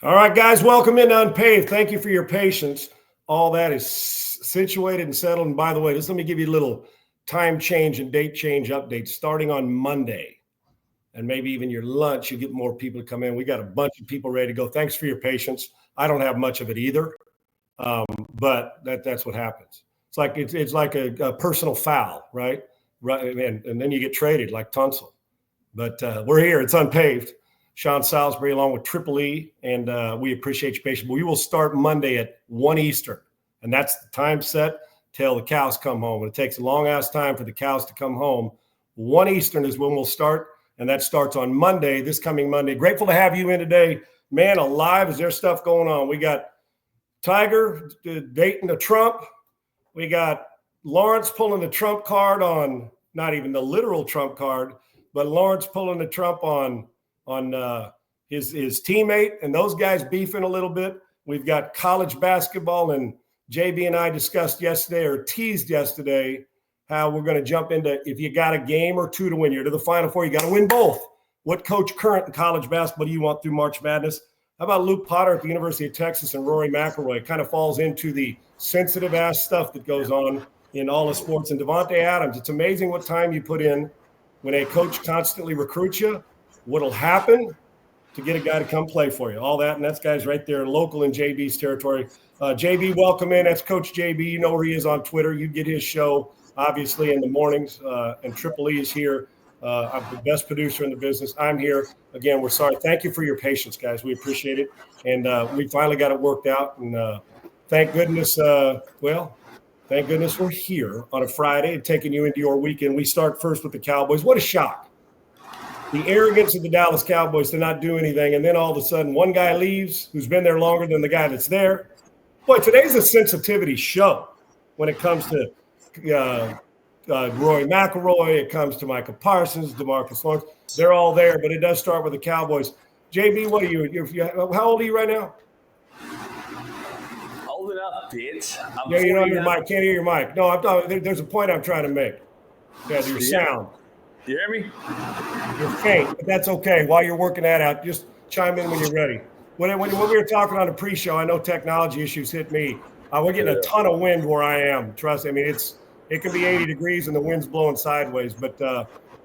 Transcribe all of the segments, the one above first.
All right, guys, welcome into Unpaved. Thank you for your patience. All that is situated and settled. And by the way, just let me give you a little time change and date change update starting on Monday. And maybe even your lunch, you get more people to come in. We got a bunch of people ready to go. Thanks for your patience. I don't have much of it either, but that's what happens. It's like a personal foul, right? And then you get traded like Tunsil. But we're here. It's Unpaved. Sean Salisbury along with Triple E, and we appreciate your patience. We will start Monday at 1 Eastern, and that's the time set till the cows come home. And it takes a long-ass time for the cows to come home. 1 Eastern is when we'll start, and that starts on Monday, this coming Monday. Grateful to have you in today. Man alive, is there stuff going on? We got Tiger dating the Trump. We got Lawrence pulling the Trump card on, not even the literal Trump card, but Lawrence pulling the Trump on his teammate, and those guys beefing a little bit. We've got college basketball, and JB and I discussed yesterday or teased yesterday how we're going to jump into, if you got a game or two to win, you're to the Final Four, you got to win both. What coach current in college basketball do you want through March Madness? How about Luke Potter at the University of Texas and Rory McIlroy? It kind of falls into the sensitive ass stuff that goes on in all the sports. And Devontae Adams, it's amazing what time you put in when a coach constantly recruits you. What'll happen to get a guy to come play for you, all that. And that's guys right there local in JB's territory. JB, welcome in. That's Coach JB. You know where he is on Twitter. You get his show, obviously, in the mornings. And Triple E is here. I'm the best producer in the business. I'm here. Again, we're sorry. Thank you for your patience, guys. We appreciate it. And we finally got it worked out. And thank goodness, thank goodness we're here on a Friday and taking you into your weekend. We start first with the Cowboys. What a shock. The arrogance of the Dallas Cowboys to not do anything, and then all of a sudden one guy leaves who's been there longer than the guy that's there. Boy, today's a sensitivity show when it comes to Rory McIlroy, it comes to Micah Parsons, DeMarcus Lawrence. They're all there, but it does start with the Cowboys. JB, what are you? How old are you right now? Hold it up, bitch. Yeah, you know your mic. Can't hear your mic. No, I'm talking. There's a point I'm trying to make. Yeah, your sound. You hear me? You're faint, but that's okay. While you're working that out, just chime in when you're ready. When we were talking on the pre-show, I know technology issues hit me. We're getting a ton of wind where I am. Trust me. I mean, it can be 80 degrees and the wind's blowing sideways, but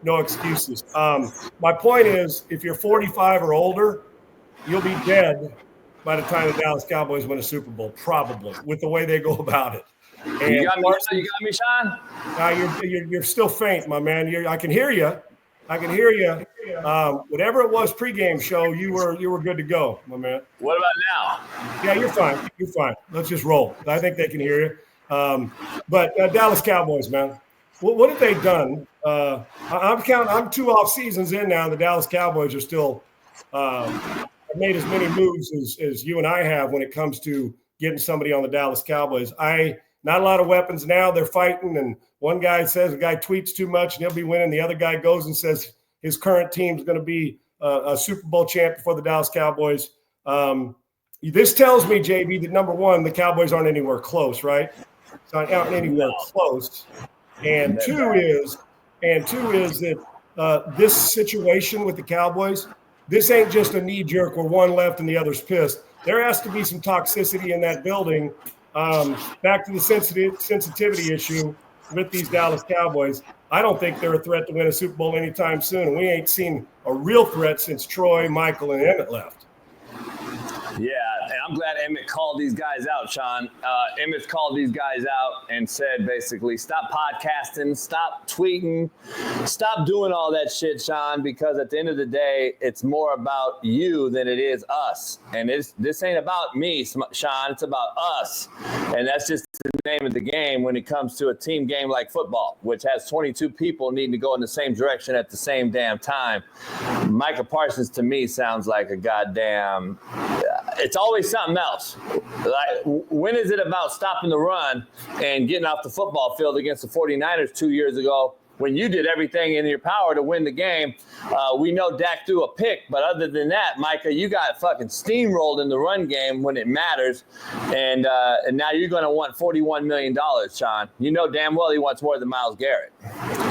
no excuses. My point is, if you're 45 or older, you'll be dead by the time the Dallas Cowboys win a Super Bowl, probably, with the way they go about it. And you got me, Sean? You're still faint, my man. I can hear you. Whatever it was pregame show, you were good to go, my man. What about now? Yeah, you're fine. You're fine. Let's just roll. I think they can hear you. But Dallas Cowboys, man, what have they done? I'm 2 off seasons in now. The Dallas Cowboys are still made as many moves as you and I have when it comes to getting somebody on the Dallas Cowboys. Not a lot of weapons now. They're fighting, and one guy says a guy tweets too much, and he'll be winning. The other guy goes and says his current team's going to be a Super Bowl champion for the Dallas Cowboys. This tells me, JB, that number one, the Cowboys aren't anywhere close, right? It's not anywhere close. And two is that this situation with the Cowboys, this ain't just a knee jerk where one left and the other's pissed. There has to be some toxicity in that building. Back to the sensitivity issue with these Dallas Cowboys. I don't think they're a threat to win a Super Bowl anytime soon. And we ain't seen a real threat since Troy, Michael, and Emmett left. Yeah, and I'm glad Emmett called these guys out, Sean. Emmett's called these guys out and said basically, stop podcasting, stop tweeting, stop doing all that shit, Sean, because at the end of the day, it's more about you than it is us. And this ain't about me, Sean. It's about us. And that's just the name of the game when it comes to a team game like football, which has 22 people needing to go in the same direction at the same damn time. Micah Parsons, to me, sounds like a goddamn it's always something else. Like, when is it about stopping the run and getting off the football field against the 49ers 2 years ago when you did everything in your power to win the game. We know Dak threw a pick, but other than that, Micah, you got fucking steamrolled in the run game when it matters, and now you're going to want $41 million, Sean. You know damn well he wants more than Myles Garrett.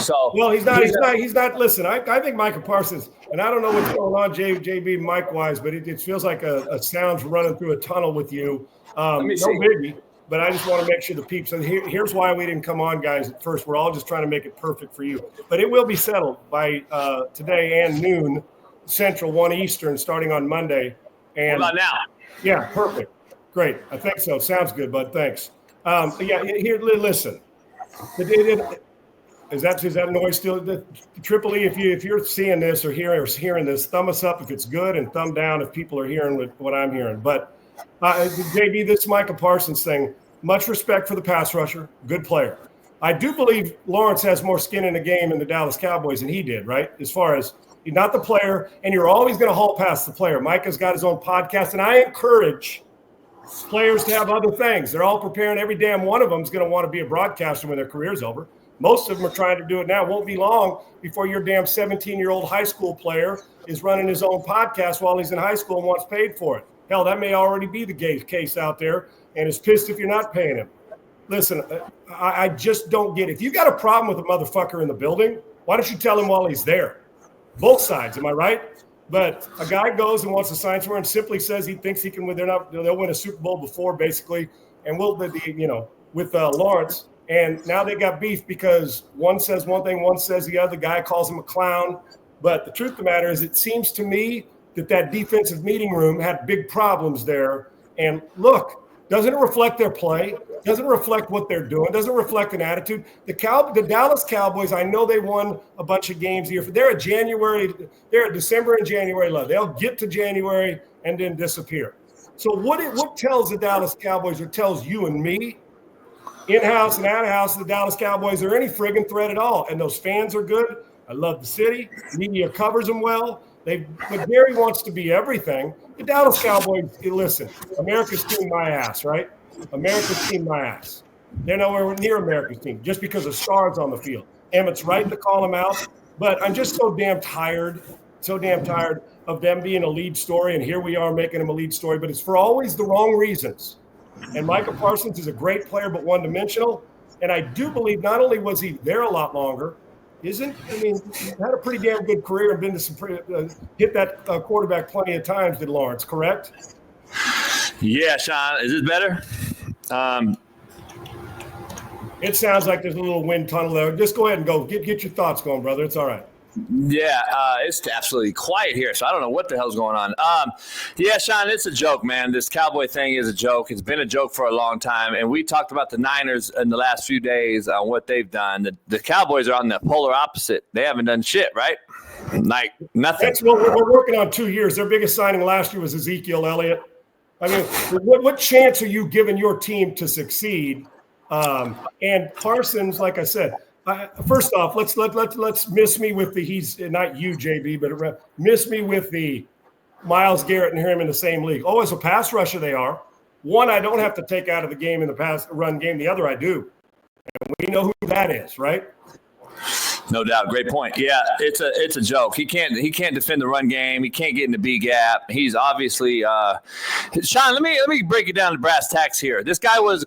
So well, he's not. Listen, I think Micah Parsons, and I don't know what's going on, JB, Mike wise, but it feels like a sound's running through a tunnel with you. No biggie. But I just want to make sure the peeps, and here's why we didn't come on, guys, at first. We're all just trying to make it perfect for you. But it will be settled by today and noon Central, 1 Eastern, starting on Monday. And what about now? Yeah, perfect. Great. I think so. Sounds good, bud. Thanks. Here, listen. Is that noise still? The Triple E, if you're seeing this or hearing this, thumb us up if it's good and thumb down if people are hearing what I'm hearing. But JB, this Micah Parsons thing, much respect for the pass rusher, good player. I do believe Lawrence has more skin in the game in the Dallas Cowboys than he did, right? As far as he's not the player, and you're always going to haul past the player. Micah's got his own podcast, and I encourage players to have other things. They're all preparing. Every damn one of them is going to want to be a broadcaster when their career's over. Most of them are trying to do it now. It won't be long before your damn 17-year-old high school player is running his own podcast while he's in high school and wants paid for it. Hell, that may already be the case out there, and is pissed if you're not paying him. Listen, I just don't get it. If you got a problem with a motherfucker in the building, why don't you tell him while he's there? Both sides, am I right? But a guy goes and wants to sign somewhere and simply says he thinks he can win. They'll win a Super Bowl before, basically, and with Lawrence. And now they got beef because one says one thing, one says the other. Guy calls him a clown. But the truth of the matter is, it seems to me that defensive meeting room had big problems there. And look, doesn't it reflect their play? Doesn't it reflect what they're doing? Doesn't it reflect an attitude? The Dallas Cowboys, I know they won a bunch of games a year. They're a December and January love. They'll get to January and then disappear. So what tells the Dallas Cowboys, or tells you and me, in-house and out-of-house, the Dallas Cowboys are any friggin' threat at all? And those fans are good. I love the city. Media covers them well. But Gary wants to be everything. The Dallas Cowboys, listen, America's team my ass, right? America's team my ass. They're nowhere near America's team just because of stars on the field. Emmett's right to call them out, but I'm just so damn tired of them being a lead story, and here we are making them a lead story, but it's for always the wrong reasons. And Micah Parsons is a great player, but one-dimensional, and I do believe not only was he there a lot longer, he's had a pretty damn good career and been to some hit that quarterback plenty of times, did Lawrence, correct? Yeah, Sean. Is this better? It sounds like there's a little wind tunnel there. Just go ahead and go. Get your thoughts going, brother. It's all right. Yeah, it's absolutely quiet here, so I don't know what the hell's going on. Yeah, Sean, it's a joke, man. This Cowboy thing is a joke. It's been a joke for a long time, and we talked about the Niners in the last few days on what they've done. The Cowboys are on the polar opposite. They haven't done shit, right? Like nothing. That's what we're working on 2 years. Their biggest signing last year was Ezekiel Elliott. I mean, what chance are you giving your team to succeed? And Parsons, like I said, first off, let's miss me with the he's not you, JB, but miss me with the Myles Garrett and him in the same league. Oh, as a pass rusher, they are. One I don't have to take out of the game in the pass run game. The other I do, and we know who that is, right? No doubt. Great point. Yeah, it's a joke. He can't defend the run game. He can't get in the B gap. He's obviously Sean, let me break it down to brass tacks here. This guy was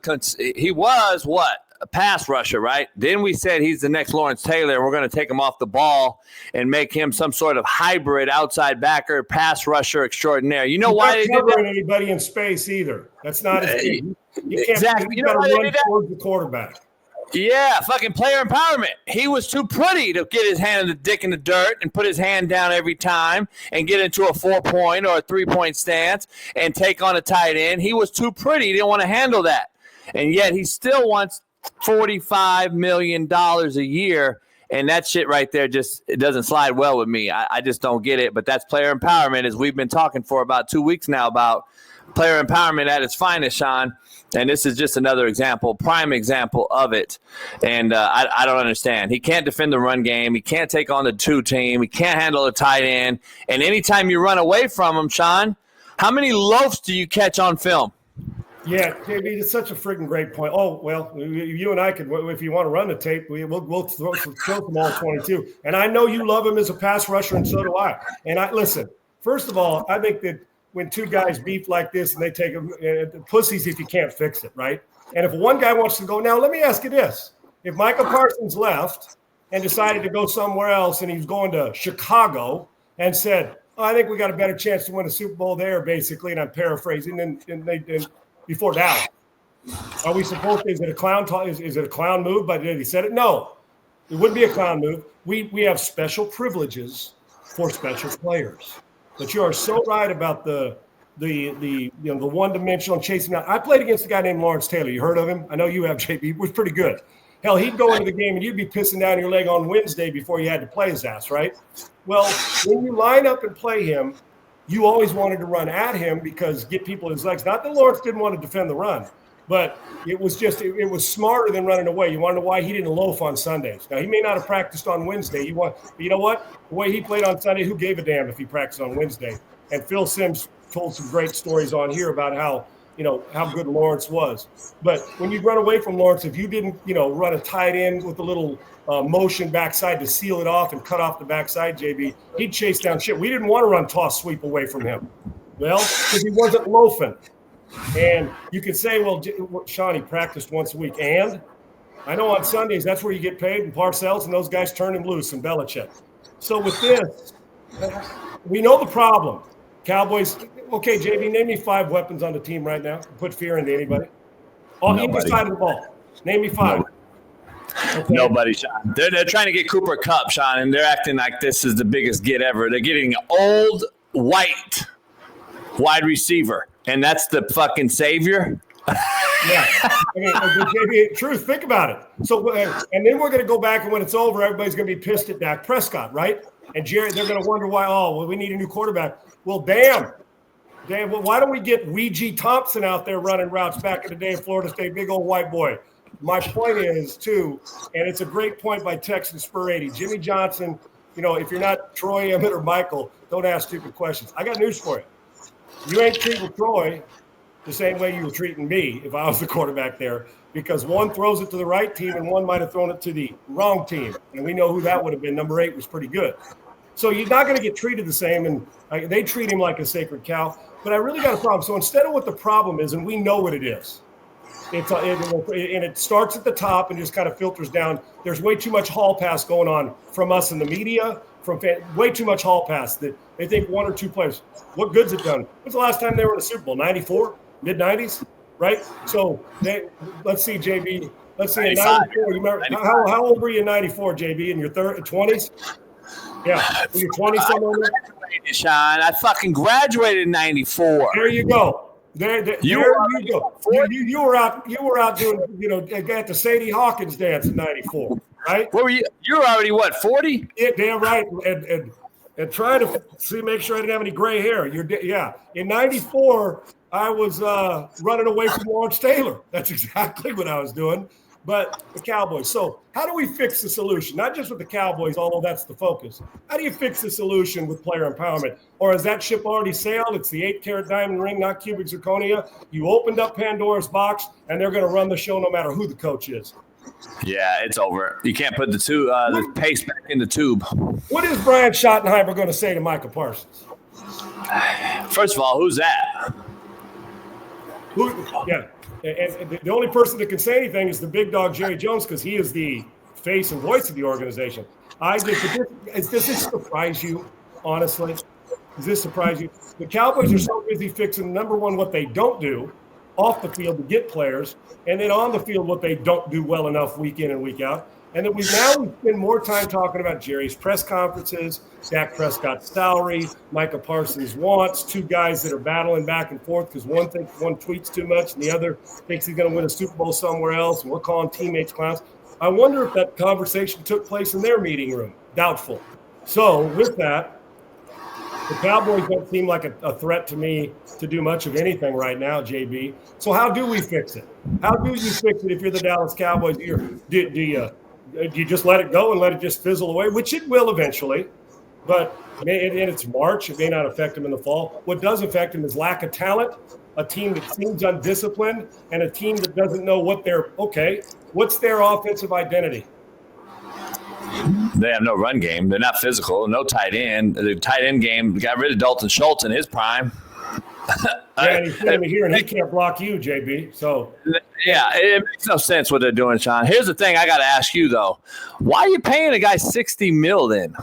what? A pass rusher, right? Then we said he's the next Lawrence Taylor, and we're going to take him off the ball and make him some sort of hybrid outside backer, pass rusher extraordinaire. You know why they did that? Anybody in space either. That's not his team. You can't, exactly. You know why they did that? Towards the quarterback. Yeah, fucking player empowerment. He was too pretty to get his hand in the dick in the dirt and put his hand down every time and get into a 4-point or a 3-point stance and take on a tight end. He was too pretty. He didn't want to handle that. And yet he still wants $45 million a year. And that shit right there it doesn't slide well with me. I just don't get it. But that's player empowerment, as we've been talking for about 2 weeks now about player empowerment at its finest, Sean. And this is just another example, prime example of it. And I don't understand. He can't defend the run game. He can't take on the 2 team. He can't handle a tight end. And anytime you run away from him, Sean, how many loafs do you catch on film? Yeah, JB, it's such a freaking great point. Oh, well, you and I could, if you want to run the tape, we'll throw some all 22. And I know you love him as a pass rusher, and so do I. And listen, first of all, I think that when two guys beef like this and they take them, pussies if you can't fix it, right? And if one guy wants to go, now let me ask you this. If Micah Parsons left and decided to go somewhere else and he's going to Chicago and said, oh, I think we got a better chance to win a Super Bowl there, basically, and I'm paraphrasing, and before Dallas. Are we supposed to? Is it a clown talk? Is it a clown move? But he said it. No, it wouldn't be a clown move. We have special privileges for special players. But you are so right about the one-dimensional chasing out. I played against a guy named Lawrence Taylor. You heard of him? I know you have, JB. He was pretty good. Hell, he'd go into the game and you'd be pissing down your leg on Wednesday before you had to play his ass, right? Well, when you line up and play him, you always wanted to run at him because get people his legs. Not that Lawrence didn't want to defend the run, but it was just it was smarter than running away. You want to know why he didn't loaf on Sundays? Now, he may not have practiced on Wednesday. But you know what? The way he played on Sunday, who gave a damn if he practiced on Wednesday? And Phil Simms told some great stories on here about how good Lawrence was. But when you run away from Lawrence, if you didn't, run a tight end with a little motion backside to seal it off and cut off the backside, JB, he'd chase down shit. We didn't want to run toss sweep away from him. Well, because he wasn't loafing. And you could say, well, Sean, he practiced once a week. And I know on Sundays, that's where you get paid, and Parcells and those guys turn him loose, and Belichick. So with this, we know the problem. Cowboys, okay, JB, name me 5 weapons on the team right now. Put fear into anybody. On either side of the ball. Name me 5. Okay. Nobody, Sean. They're trying to get Cooper Kupp, Sean, and they're acting like this is the biggest get ever. They're getting old, white wide receiver, and that's the fucking savior. Yeah. I mean, JB, truth, think about it. So, and then we're going to go back, and when it's over, everybody's going to be pissed at Dak Prescott, right? And Jerry, they're going to wonder why, we need a new quarterback. Well, damn, well, why don't we get Weegee Thompson out there running routes back in the day in Florida State, big old white boy? My point is, too, and it's a great point by Texan Spur 80, Jimmy Johnson, if you're not Troy, Emmett, or Michael, don't ask stupid questions. I got news for you. You ain't treating Troy the same way you were treating me if I was the quarterback there, because one throws it to the right team and one might have thrown it to the wrong team. And we know who that would have been. Number 8 was pretty good. So you're not going to get treated the same, and they treat him like a sacred cow. But I really got a problem. So instead of what the problem is, and we know what it is, and it starts at the top and just kind of filters down. There's way too much hall pass going on from us in the media, way too much hall pass that they think 1 or 2 players. What good's it done? When's the last time they were in a Super Bowl? 94? Mid-90s? Right? So let's see, JB. Let's see, in 94. You remember, how old were you in 94, JB? In your 20s? Yeah, were you 20 somewhere? Sean, I fucking graduated in 94. There you go. There you go. You were out doing, at the Sadie Hawkins dance in 94, right? Where were you? You were already what, 40? Yeah, damn right. And trying to make sure I didn't have any gray hair. In 94, I was running away from Lawrence Taylor. That's exactly what I was doing. But the Cowboys. So how do we fix the solution? Not just with the Cowboys, although that's the focus. How do you fix the solution with player empowerment? Or has that ship already sailed? It's the 8-carat diamond ring, not cubic zirconia. You opened up Pandora's box, and they're going to run the show no matter who the coach is. Yeah, it's over. You can't put the paste back in the tube. What is Brian Schottenheimer going to say to Micah Parsons? First of all, who's that? Yeah. And the only person that can say anything is the big dog, Jerry Jones, because he is the face and voice of the organization. Does this surprise you, honestly? Does this surprise you? The Cowboys are so busy fixing, number one, what they don't do off the field to get players, and then on the field what they don't do well enough week in and week out. And then we spend more time talking about Jerry's press conferences, Dak Prescott's salary, Micah Parsons' wants, 2 guys that are battling back and forth because one thinks one tweets too much and the other thinks he's going to win a Super Bowl somewhere else, and we're calling teammates clowns. I wonder if that conversation took place in their meeting room. Doubtful. So with that, the Cowboys don't seem like a threat to me to do much of anything right now, JB. So how do we fix it? How do you fix it if you're the Dallas Cowboys? Do you just let it go and let it just fizzle away, which it will eventually, but it's March. It may not affect him in the fall. What does affect him is lack of talent a team that seems undisciplined and a team that doesn't know what's their offensive identity? They have no run game. They're not physical. No tight end. The tight end game got rid of Dalton Schultz in his prime. Yeah, and he's sitting here and he can't block you, JB. So yeah, it makes no sense what they're doing, Sean. Here's the thing I got to ask you though: why are you paying a guy $60 million?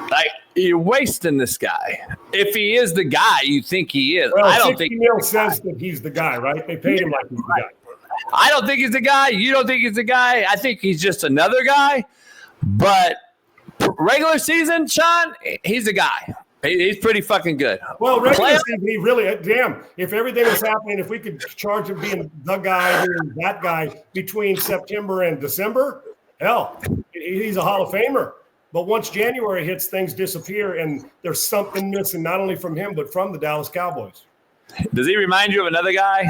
Like you're wasting this guy. If he is the guy you think he is, well, I don't 60 think mil says that he's the guy, right? They paid him like he's the guy. I don't think he's the guy. You don't think he's the guy. I think he's just another guy. But regular season, Sean, he's the guy. He's pretty fucking good. Well, regular season, he really, if everything was happening, if we could charge him being the guy or that guy between September and December, hell, he's a Hall of Famer. But once January hits, things disappear, and there's something missing, not only from him, but from the Dallas Cowboys. Does he remind you of another guy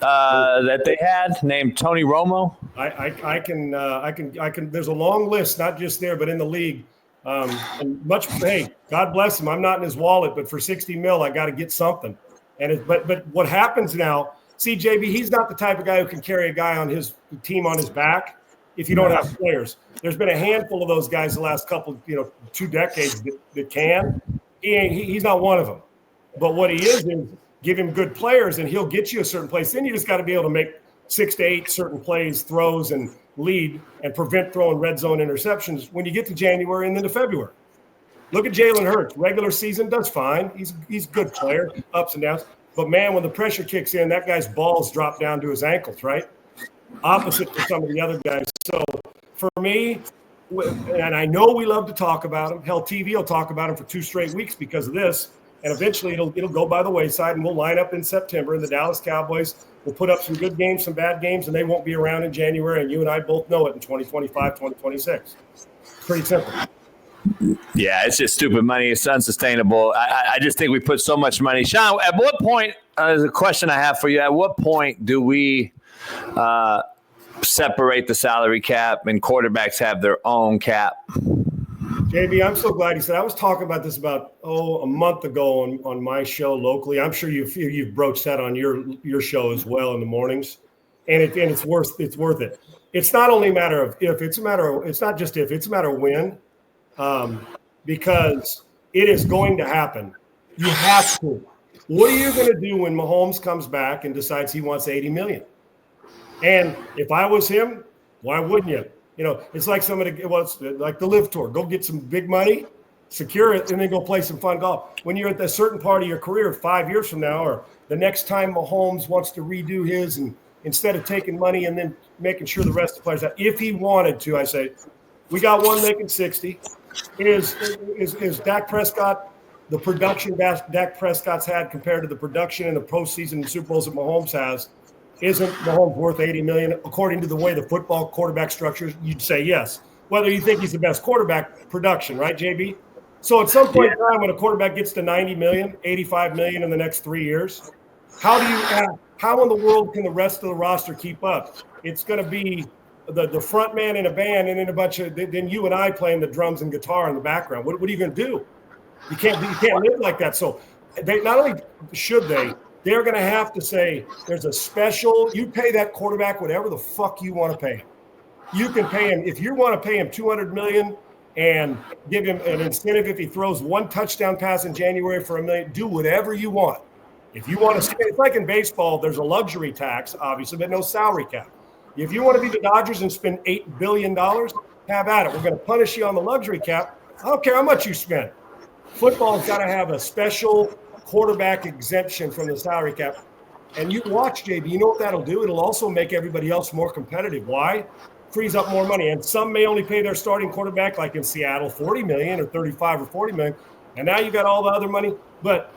that they had named Tony Romo? I can. There's a long list, not just there, but in the league. And hey, God bless him. I'm not in his wallet, but for $60 million, I got to get something. And but what happens now? See, JB, he's not the type of guy who can carry a guy on his team on his back if you don't have players. There's been a handful of those guys the last couple, 2 decades that can. He's not one of them. But what he is give him good players, and he'll get you a certain place. Then you just got to be able to make 6 to 8 certain plays, throws, and lead and prevent throwing red zone interceptions when you get to January and then to February. Look at Jalen Hurts. Regular season does fine. He's a good player, ups and downs. But, man, when the pressure kicks in, that guy's balls drop down to his ankles, right? Opposite to some of the other guys. So, for me, and I know we love to talk about him. Hell, TV will talk about him for 2 straight weeks because of this. And eventually it'll go by the wayside, and we'll line up in September, and the Dallas Cowboys will put up some good games, some bad games, and they won't be around in January, and you and I both know it in 2025, 2026. Pretty simple. Yeah, it's just stupid money. It's unsustainable. I just think we put so much money. Sean, at what point, there's a question I have for you. At what point do we separate the salary cap and quarterbacks have their own cap? JB, I'm so glad you said. I was talking about this about a month ago on my show locally. I'm sure you've broached that on your show as well in the mornings, and it's worth it. It's not only a matter of if; it's not just if; it's a matter of when, because it is going to happen. You have to. What are you going to do when Mahomes comes back and decides he wants $80 million? And if I was him, why wouldn't you? It's like it's like the Live Tour. Go get some big money, secure it, and then go play some fun golf. When you're at a certain part of your career 5 years from now, or the next time Mahomes wants to redo his, and instead of taking money and then making sure the rest of the players have, if he wanted to, I say, we got one making 60. Is Dak Prescott, the production Dak Prescott's had compared to the production in the postseason and Super Bowls that Mahomes has, isn't Mahomes worth $80 million? According to the way the football quarterback structures, you'd say yes. Whether you think he's the best quarterback, production, right, JB? So at some point in time, when a quarterback gets to $90 million, $85 million in the next 3 years, how in the world can the rest of the roster keep up? It's going to be the front man in a band, and then then you and I playing the drums and guitar in the background. What are you going to do? You can't live like that. So they not only should they're going to have to say there's a special. You pay that quarterback whatever the fuck you want to pay him. You can pay him if you want to pay him $200 million and give him an incentive if he throws one touchdown pass in January for $1 million. Do whatever you want. If you want to, it's like in baseball. There's a luxury tax, obviously, but no salary cap. If you want to be the Dodgers and spend $8 billion, have at it. We're going to punish you on the luxury cap. I don't care how much you spend. Football's got to have a special quarterback exemption from the salary cap. And you watch, JB, you know what that'll do? It'll also make everybody else more competitive. Why? Frees up more money. And some may only pay their starting quarterback, like in Seattle, $40 million or $35 or $40 million. And now you got all the other money. But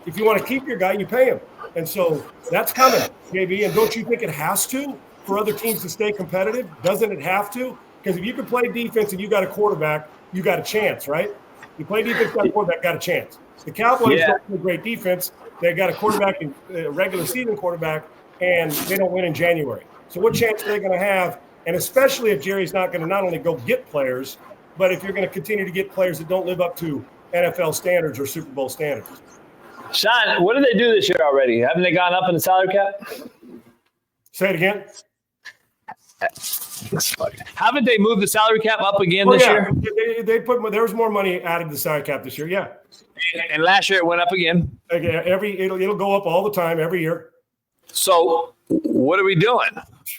if you want to keep your guy, you pay him. And so that's coming, JB. And don't you think it has to for other teams to stay competitive? Doesn't it have to? Because if you can play defense and you got a quarterback, you got a chance, right? You play defense, got a quarterback, got a chance. The Cowboys don't play great defense. They got a quarterback, a regular season quarterback, and they don't win in January. So what chance are they going to have? And especially if Jerry's not going to not only go get players, but if you're going to continue to get players that don't live up to NFL standards or Super Bowl standards. Sean, what did they do this year already? Haven't they gone up in the salary cap? Say it again. Haven't they moved the salary cap up again this year? They put there was more money added to the salary cap this year. Yeah. And last year it went up again. It'll go up all the time every year. So what are we doing?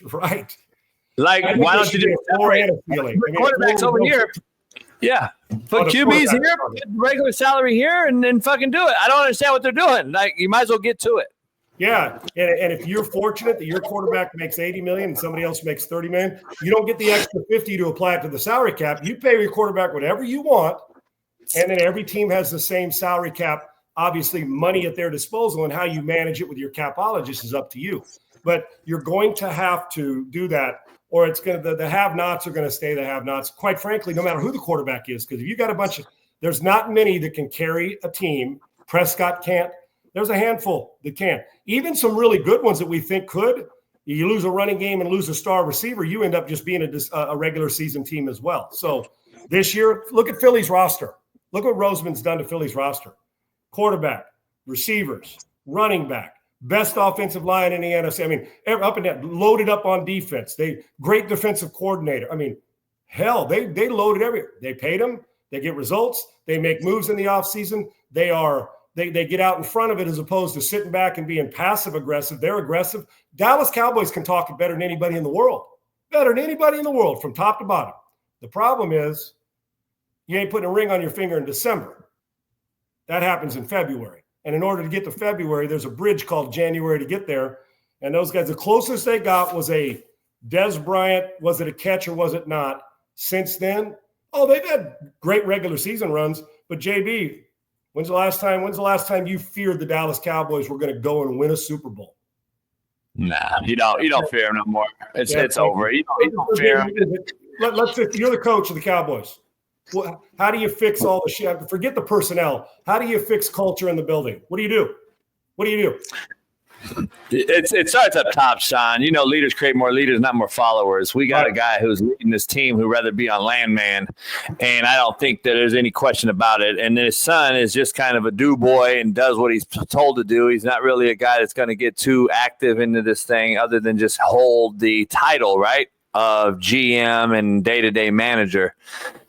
Right. Like, why don't you just separate quarterbacks over here? Yeah. Put QBs here, put regular salary here, and then fucking do it. I don't understand what they're doing. Like, you might as well get to it. Yeah. And if you're fortunate that your quarterback makes 80 million and somebody else makes 30 million, you don't get the extra 50 to apply it to the salary cap. You pay your quarterback whatever you want. And then every team has the same salary cap, obviously money at their disposal, and how you manage it with your capologist is up to you. But you're going to have to do that, or it's going to, the have-nots are going to stay the have-nots, quite frankly, no matter who the quarterback is. Because if you got a bunch of, there's not many that can carry a team. Prescott can't. There's a handful that can. Even some really good ones that we think could. You lose a running game and lose a star receiver, you end up just being a regular season team as well. So this year, look at Philly's roster. Look what Roseman's done to Philly's roster. Quarterback, receivers, running back, best offensive line in the NFC. I mean, up and down, loaded up on defense. Great defensive coordinator. I mean, hell, they loaded everything. They paid them. They get results. They make moves in the offseason. They get out in front of it as opposed to sitting back and being passive aggressive. They're aggressive. Dallas Cowboys can talk it better than anybody in the world. Better than anybody in the world from top to bottom. The problem is you ain't putting a ring on your finger in December. That happens in February. And in order to get to February, there's a bridge called January to get there. And those guys, the closest they got was a Dez Bryant. Was it a catch or was it not? Since then, they've had great regular season runs. But JB, when's the last time you feared the Dallas Cowboys were going to go and win a Super Bowl? Nah, you don't fear them no more. It's over. You don't fear them. Let's say you're the coach of the Cowboys. Well, how do you fix all the shit? Forget the personnel. How do you fix culture in the building? What do you do? It starts up top, Sean. Leaders create more leaders, not more followers. We got a guy who's leading this team who'd rather be on landman, and I don't think that there's any question about it. And his son is just kind of a do boy and does what he's told to do. He's not really a guy that's going to get too active into this thing other than just hold the title, right, of GM and day-to-day manager.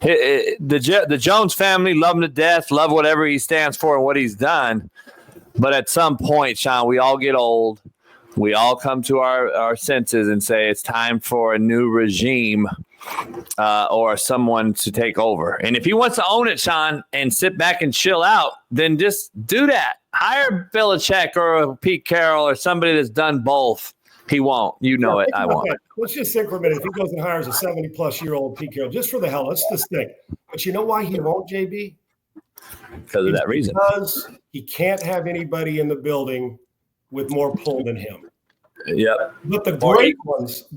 The Jones family love him to death, love whatever he stands for and what he's done. But at some point, Sean, we all get old. We all come to our senses and say it's time for a new regime or someone to take over. And if he wants to own it, Sean, and sit back and chill out, then just do that. Hire Belichick or Pete Carroll or somebody that's done both. He won't. It. I won't. Let's just think for a minute. If he goes and hires a 70-plus-year-old Pete Carroll, just for the hell, let's just think. But you know why he won't, JB? Because of that reason. Because he can't have anybody in the building with more pull than him. Yep. But the great ones,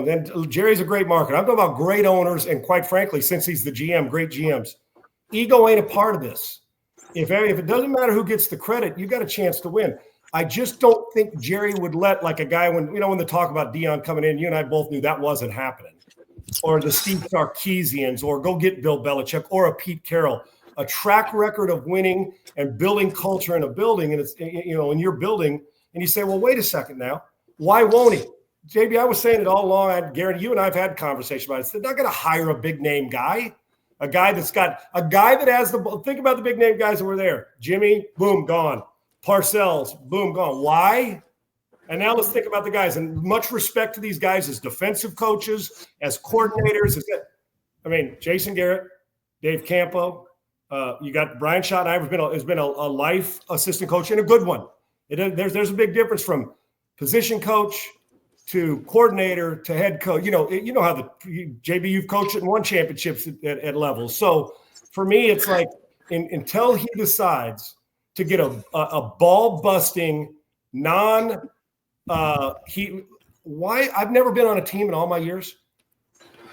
and Jerry's a great marketer. I'm talking about great owners, and quite frankly, since he's the GM, great GMs. Ego ain't a part of this. If it doesn't matter who gets the credit, you got a chance to win. I just don't think Jerry would let like a guy when they talk about Deion coming in, you and I both knew that wasn't happening. Or the Steve Sarkisians, or go get Bill Belichick, or a Pete Carroll. A track record of winning and building culture in a building, and it's in your building, and you say, well, wait a second now, why won't he? JB, I was saying it all along. I guarantee you and I've had conversation about it. They're not going to hire a big name guy, a guy that has the. Think about the big name guys that were there. Jimmy, boom, gone. Parcells, boom, gone. Why? And now let's think about the guys. And much respect to these guys as defensive coaches, as coordinators. Jason Garrett, Dave Campo. You got Brian Schottenheimer has been a life assistant coach and a good one. There's a big difference from position coach to coordinator to head coach. You know how JB, you've coached and won championships at levels. So for me, it's like until he decides to get a ball busting I've never been on a team in all my years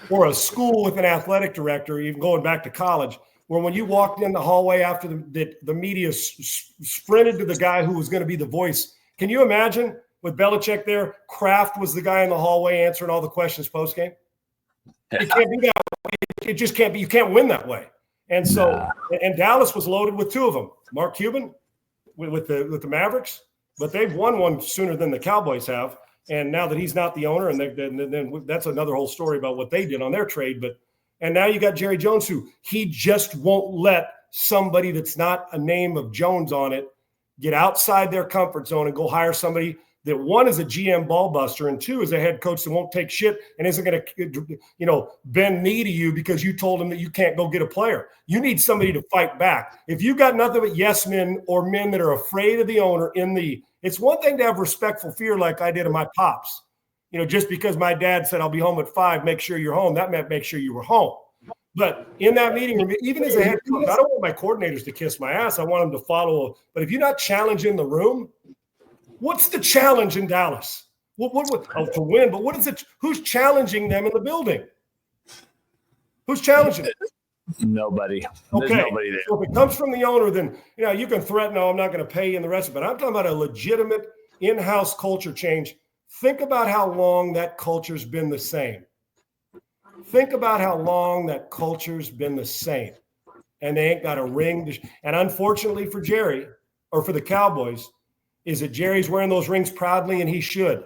or a school with an athletic director, even going back to college, where when you walked in the hallway after the media sprinted to the guy who was going to be the voice. Can you imagine with Belichick there, Kraft was the guy in the hallway answering all the questions post-game? It can't be that way. It just can't be. You can't win that way. And so, and Dallas was loaded with two of them, Mark Cuban with the Mavericks, but they've won one sooner than the Cowboys have. And now that he's not the owner, and then that's another whole story about what they did on their trade. And now you got Jerry Jones, who he just won't let somebody that's not a name of Jones on it get outside their comfort zone and go hire somebody that, one, is a GM ball buster, and two, is a head coach that won't take shit and isn't going to, bend knee to you because you told him that you can't go get a player. You need somebody to fight back. If you got nothing but yes men or men that are afraid of the owner it's one thing to have respectful fear like I did of my pops. Just because my dad said, I'll be home at 5, make sure you're home. That meant make sure you were home. But in that meeting room, even as a head coach, I don't want my coordinators to kiss my ass. I want them to follow. But if you're not challenging the room, what's the challenge in Dallas? To win, but what is it? Who's challenging them in the building? Who's challenging them? Nobody. There's Okay. nobody there. So if it comes from the owner, then you can threaten, no, I'm not going to pay you and the rest of it. But I'm talking about a legitimate in-house culture change. Think about how long that culture's been the same. Think about how long that culture's been the same. And they ain't got a ring. And unfortunately for Jerry, or for the Cowboys, is that Jerry's wearing those rings proudly, and he should.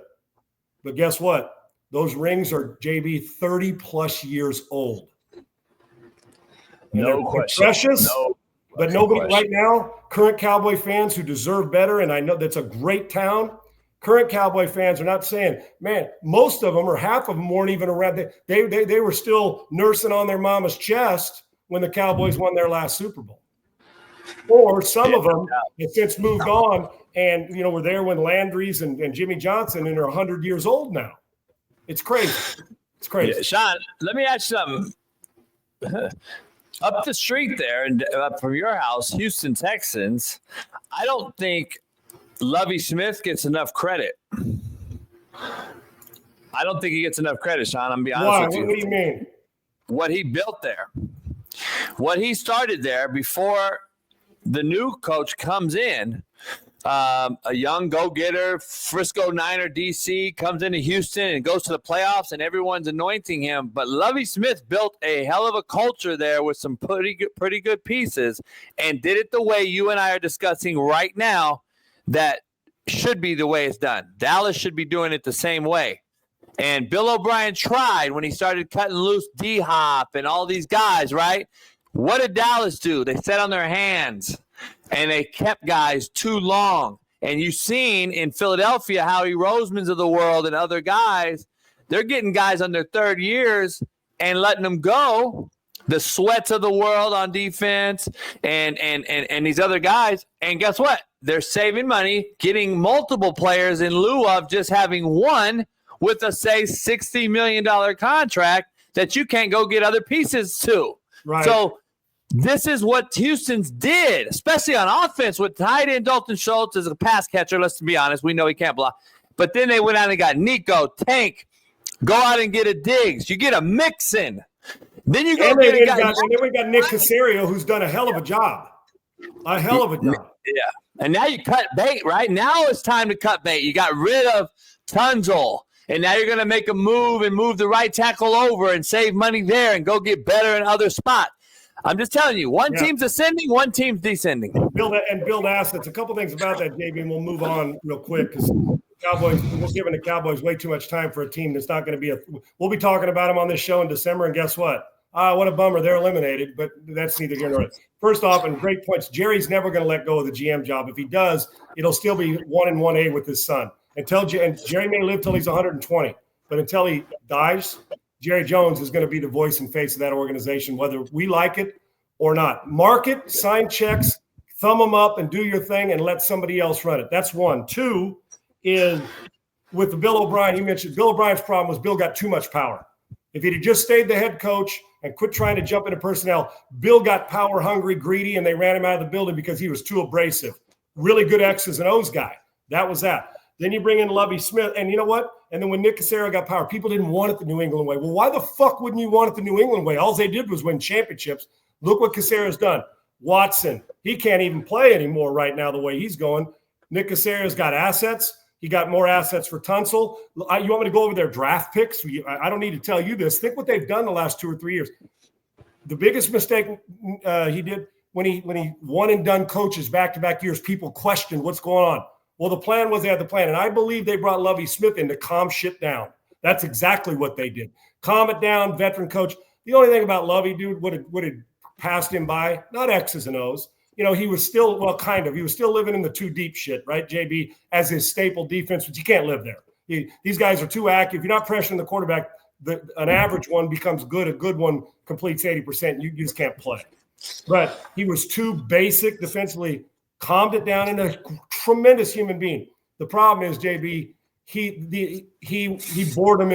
But guess what? Those rings are, JB, 30-plus years old. And No they're question. precious, but nobody question. right now, current Cowboy fans who deserve better, and I know that's a great town, current Cowboy fans are not saying, man, most of them or half of them weren't even around. They were still nursing on their mama's chest when the Cowboys won their last Super Bowl. Or some of them have since moved on and, were there when Landry's and Jimmy Johnson and are 100 years old now. It's crazy. It's crazy. Yeah, Sean, let me ask you something. Up the street there and from your house, Houston Texans, I don't think Lovie Smith gets enough credit. I don't think he gets enough credit, Sean. I'm going to be honest with you. What do you mean? What he built there. What he started there before the new coach comes in, a young go-getter, Frisco Niner DC, comes into Houston and goes to the playoffs, and everyone's anointing him. But Lovie Smith built a hell of a culture there with some pretty good pieces and did it the way you and I are discussing right now that should be the way it's done. Dallas should be doing it the same way. And Bill O'Brien tried when he started cutting loose D-Hop and all these guys, right? What did Dallas do? They sat on their hands, and they kept guys too long. And you've seen in Philadelphia, Howie Rosemans of the world and other guys, they're getting guys on their third years and letting them go. The Sweats of the world on defense and these other guys. And guess what? They're saving money, getting multiple players in lieu of just having one with a, say, $60 million contract that you can't go get other pieces to. Right. So this is what Houston's did, especially on offense with tight end Dalton Schultz as a pass catcher. Let's be honest. We know he can't block. But then they went out and got Nico, Tank. Go out and get a Diggs. You get a Mixon. Then you go And then get a guy. we got Nick Caserio, who's done a hell of a job. A hell of a job. Yeah. And now you cut bait, right? Now it's time to cut bait. You got rid of Tunzel. And now you're going to make a move and move the right tackle over and save money there and go get better in other spots. I'm just telling you, one team's ascending, one team's descending. Build assets. A couple things about that, JB, and we'll move on real quick because Cowboys, we're giving the Cowboys way too much time for a team that's not going to be we'll be talking about them on this show in December, and guess what? What a bummer. They're eliminated, but that's neither here nor there. First off, and great points, Jerry's never going to let go of the GM job. If he does, it'll still be 1-1A with his son. And Jerry may live till he's 120, but until he dies, Jerry Jones is going to be the voice and face of that organization, whether we like it or not. Mark it, sign checks, thumb them up, and do your thing, and let somebody else run it. That's one. Two is with the Bill O'Brien. You mentioned Bill O'Brien's problem was Bill got too much power. If he'd just stayed the head coach and quit trying to jump into personnel, Bill got power hungry, greedy, and they ran him out of the building because he was too abrasive. Really good X's and O's guy. That was that. Then you bring in Lovie Smith, and you know what? And then when Nick Caserio got power, people didn't want it the New England way. Well, why the fuck wouldn't you want it the New England way? All they did was win championships. Look what Caserio's done. Watson, he can't even play anymore right now the way he's going. Nick Caserio's got assets. He got more assets for Tunsil. You want me to go over their draft picks? I don't need to tell you this. Think what they've done the last 2 or 3 years. The biggest mistake he did when he one and done coaches back-to-back years, people questioned what's going on. Well, the plan was they had the plan. And I believe they brought Lovie Smith in to calm shit down. That's exactly what they did. Calm it down, veteran coach. The only thing about Lovie, dude, would have passed him by, not X's and O's. He was still, he was still living in the too deep shit, right, JB, as his staple defense, but you can't live there. These guys are too active. If you're not pressuring the quarterback, an average one becomes good. A good one completes 80%. You just can't play. But he was too basic defensively, calmed it down, and a tremendous human being. The problem is, JB, he bored him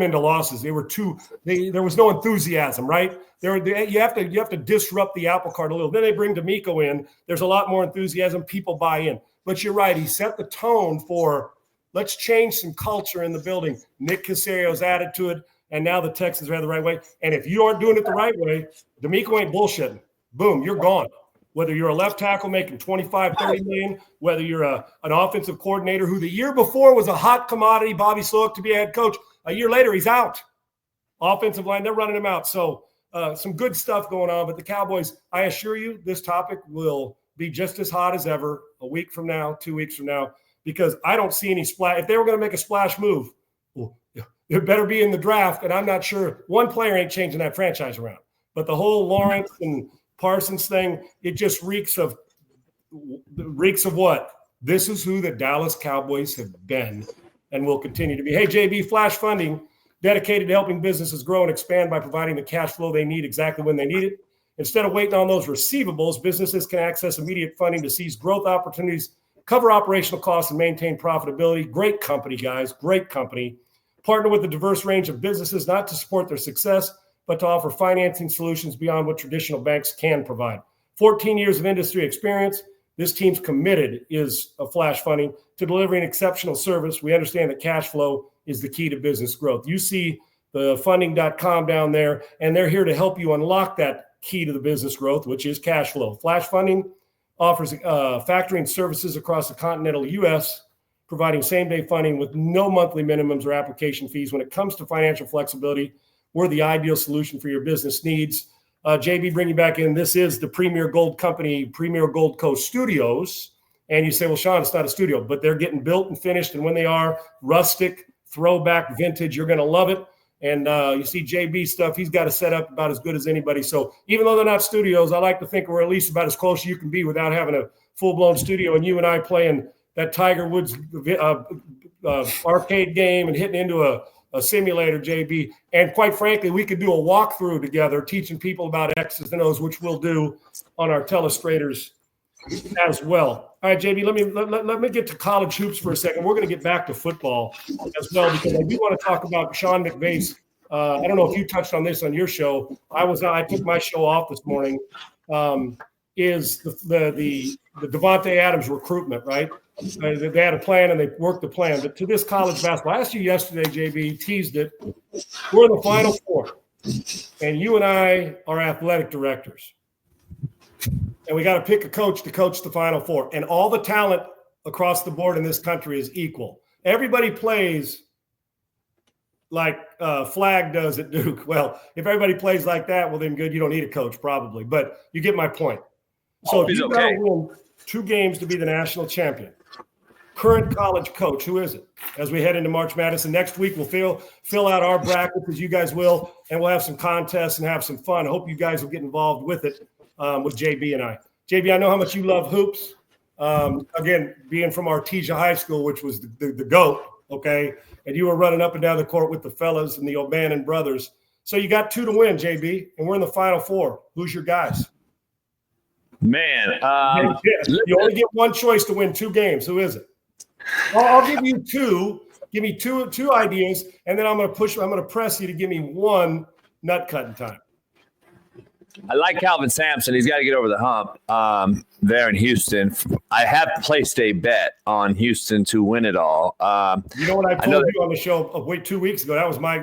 into losses. There was no enthusiasm, right? You have to disrupt the apple cart a little. Then they bring D'Amico in. There's a lot more enthusiasm. People buy in. But you're right. He set the tone for let's change some culture in the building. Nick Caserio's added to it, and now the Texans are the right way. And if you aren't doing it the right way, D'Amico ain't bullshitting. Boom, you're gone. Whether you're a left tackle making 25, 30 million, whether you're an offensive coordinator who the year before was a hot commodity, Bobby Slowick to be a head coach. A year later, he's out. Offensive line, they're running him out. So some good stuff going on. But the Cowboys, I assure you, this topic will be just as hot as ever a week from now, 2 weeks from now, because I don't see any splash. If they were going to make a splash move, it better be in the draft. And I'm not sure one player ain't changing that franchise around. But the whole Lawrence and Parsons thing, it just reeks of what? This is who the Dallas Cowboys have been and will continue to be. Hey, JB, Flash Funding, dedicated to helping businesses grow and expand by providing the cash flow they need exactly when they need it. Instead of waiting on those receivables, businesses can access immediate funding to seize growth opportunities, cover operational costs, and maintain profitability. Great company, guys. Great company. Partner with a diverse range of businesses, not to support their success, but to offer financing solutions beyond what traditional banks can provide. 14 years of industry experience. This team's committed is a Flash Funding to delivering exceptional service. We understand that cash flow is the key to business growth. You see the funding.com down there, and they're here to help you unlock that key to the business growth, which is cash flow. Flash Funding offers factoring services across the continental U.S., providing same-day funding with no monthly minimums or application fees. When it comes to financial flexibility, we're the ideal solution for your business needs. JB, bring you back in. This is the Premier Gold Company, Premier Gold Coast Studios. And you say, well, Sean, it's not a studio, but they're getting built and finished. And when they are rustic, throwback, vintage, you're going to love it. And you see JB stuff, he's got it set up about as good as anybody. So even though they're not studios, I like to think we're at least about as close as you can be without having a full-blown studio and you and I playing that Tiger Woods arcade game and hitting into a simulator, JB. And quite frankly, we could do a walkthrough together, teaching people about X's and O's, which we'll do on our telestrators as well. All right, JB, let me get to college hoops for a second. We're going to get back to football as well, because I do want to talk about Sean McVay's. I don't know if you touched on this on your show. I took my show off this morning. Is the Devontae Adams recruitment, right? They had a plan and they worked the plan. But to this college basketball, I asked you yesterday, JB, teased it. We're in the Final Four, and you and I are athletic directors. And we got to pick a coach to coach the Final Four. And all the talent across the board in this country is equal. Everybody plays like Flag does at Duke. Well, if everybody plays like that, well, then good. You don't need a coach probably. But you get my point. So if you got to win 2 games to be the national champion, current college coach, who is it? As we head into March Madness, and next week we'll fill out our brackets as you guys will, and we'll have some contests and have some fun. I hope you guys will get involved with it with JB and I. JB, I know how much you love hoops. Again, being from Artesia High School, which was the GOAT, okay, and you were running up and down the court with the fellas and the O'Bannon brothers. So you got 2 to win, JB, and we're in the Final Four. Who's your guys? Man, you only get one choice to win 2 games. Who is it? I'll give you 2. Give me two ideas, and then I'm going to press you to give me 1 nut cutting time. I like Calvin Sampson. He's got to get over the hump there in Houston. I have placed a bet on Houston to win it all. You know what I told you on the show 2 weeks ago?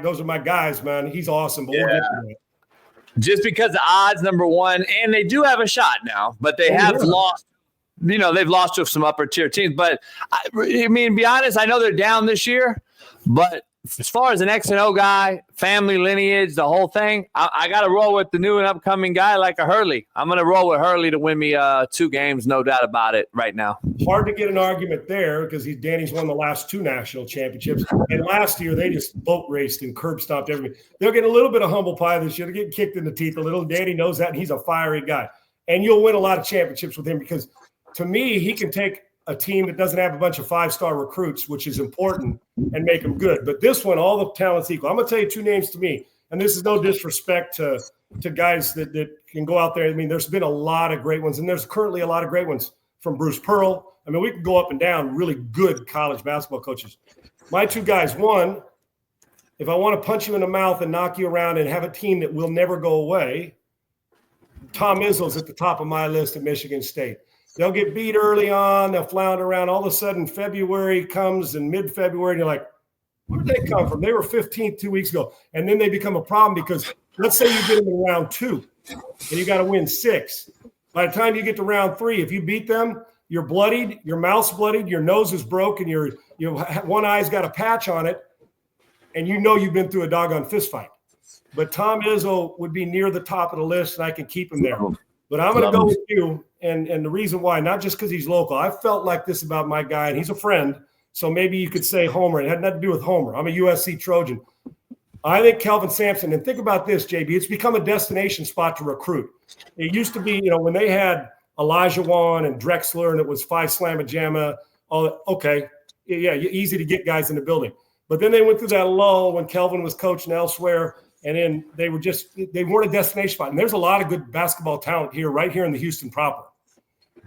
Those are my guys, man. He's awesome, but we'll get to it. Just because the odds, number one, and they do have a shot now, but they have lost. You know, they've lost to some upper tier teams. But I mean, to be honest, I know they're down this year, but as far as an X and O guy, family lineage, the whole thing, I got to roll with the new and upcoming guy like a Hurley. I'm going to roll with Hurley to win me 2 games, no doubt about it right now. Hard to get an argument there because Danny's won the last 2 national championships. And last year, they just boat raced and curb stomped everybody. They'll get a little bit of humble pie this year. They're getting kicked in the teeth a little. Danny knows that, and he's a fiery guy. And you'll win a lot of championships with him because, to me, he can take a team that doesn't have a bunch of 5-star recruits, which is important, and make them good. But this one, all the talent's equal. I'm going to tell you 2 names to me, and this is no disrespect to guys that can go out there. I mean, there's been a lot of great ones, and there's currently a lot of great ones from Bruce Pearl. I mean, we can go up and down really good college basketball coaches. My 2 guys, one, if I want to punch you in the mouth and knock you around and have a team that will never go away, Tom Izzo's at the top of my list at Michigan State. They'll get beat early on. They'll flounder around. All of a sudden, February comes in mid-February, and you're like, where did they come from? They were 15th 2 weeks ago. And then they become a problem because let's say you get them in round 2, and you got to win 6. By the time you get to round 3, if you beat them, you're bloodied, your mouth's bloodied, your nose is broken, your one eye's got a patch on it, and you know you've been through a doggone fist fight. But Tom Izzo would be near the top of the list, and I can keep him there. But I'm going to go with you, and the reason why, not just because he's local. I felt like this about my guy, and he's a friend, so maybe you could say Homer. It had nothing to do with Homer. I'm a USC Trojan. I think Kelvin Sampson, and think about this, JB, it's become a destination spot to recruit. It used to be, when they had Elijah Wan and Drexler, and it was 5 Slamma Jamma, okay, yeah, easy to get guys in the building. But then they went through that lull when Kelvin was coaching elsewhere, and then they weren't a destination spot. And there's a lot of good basketball talent here, right here in the Houston proper.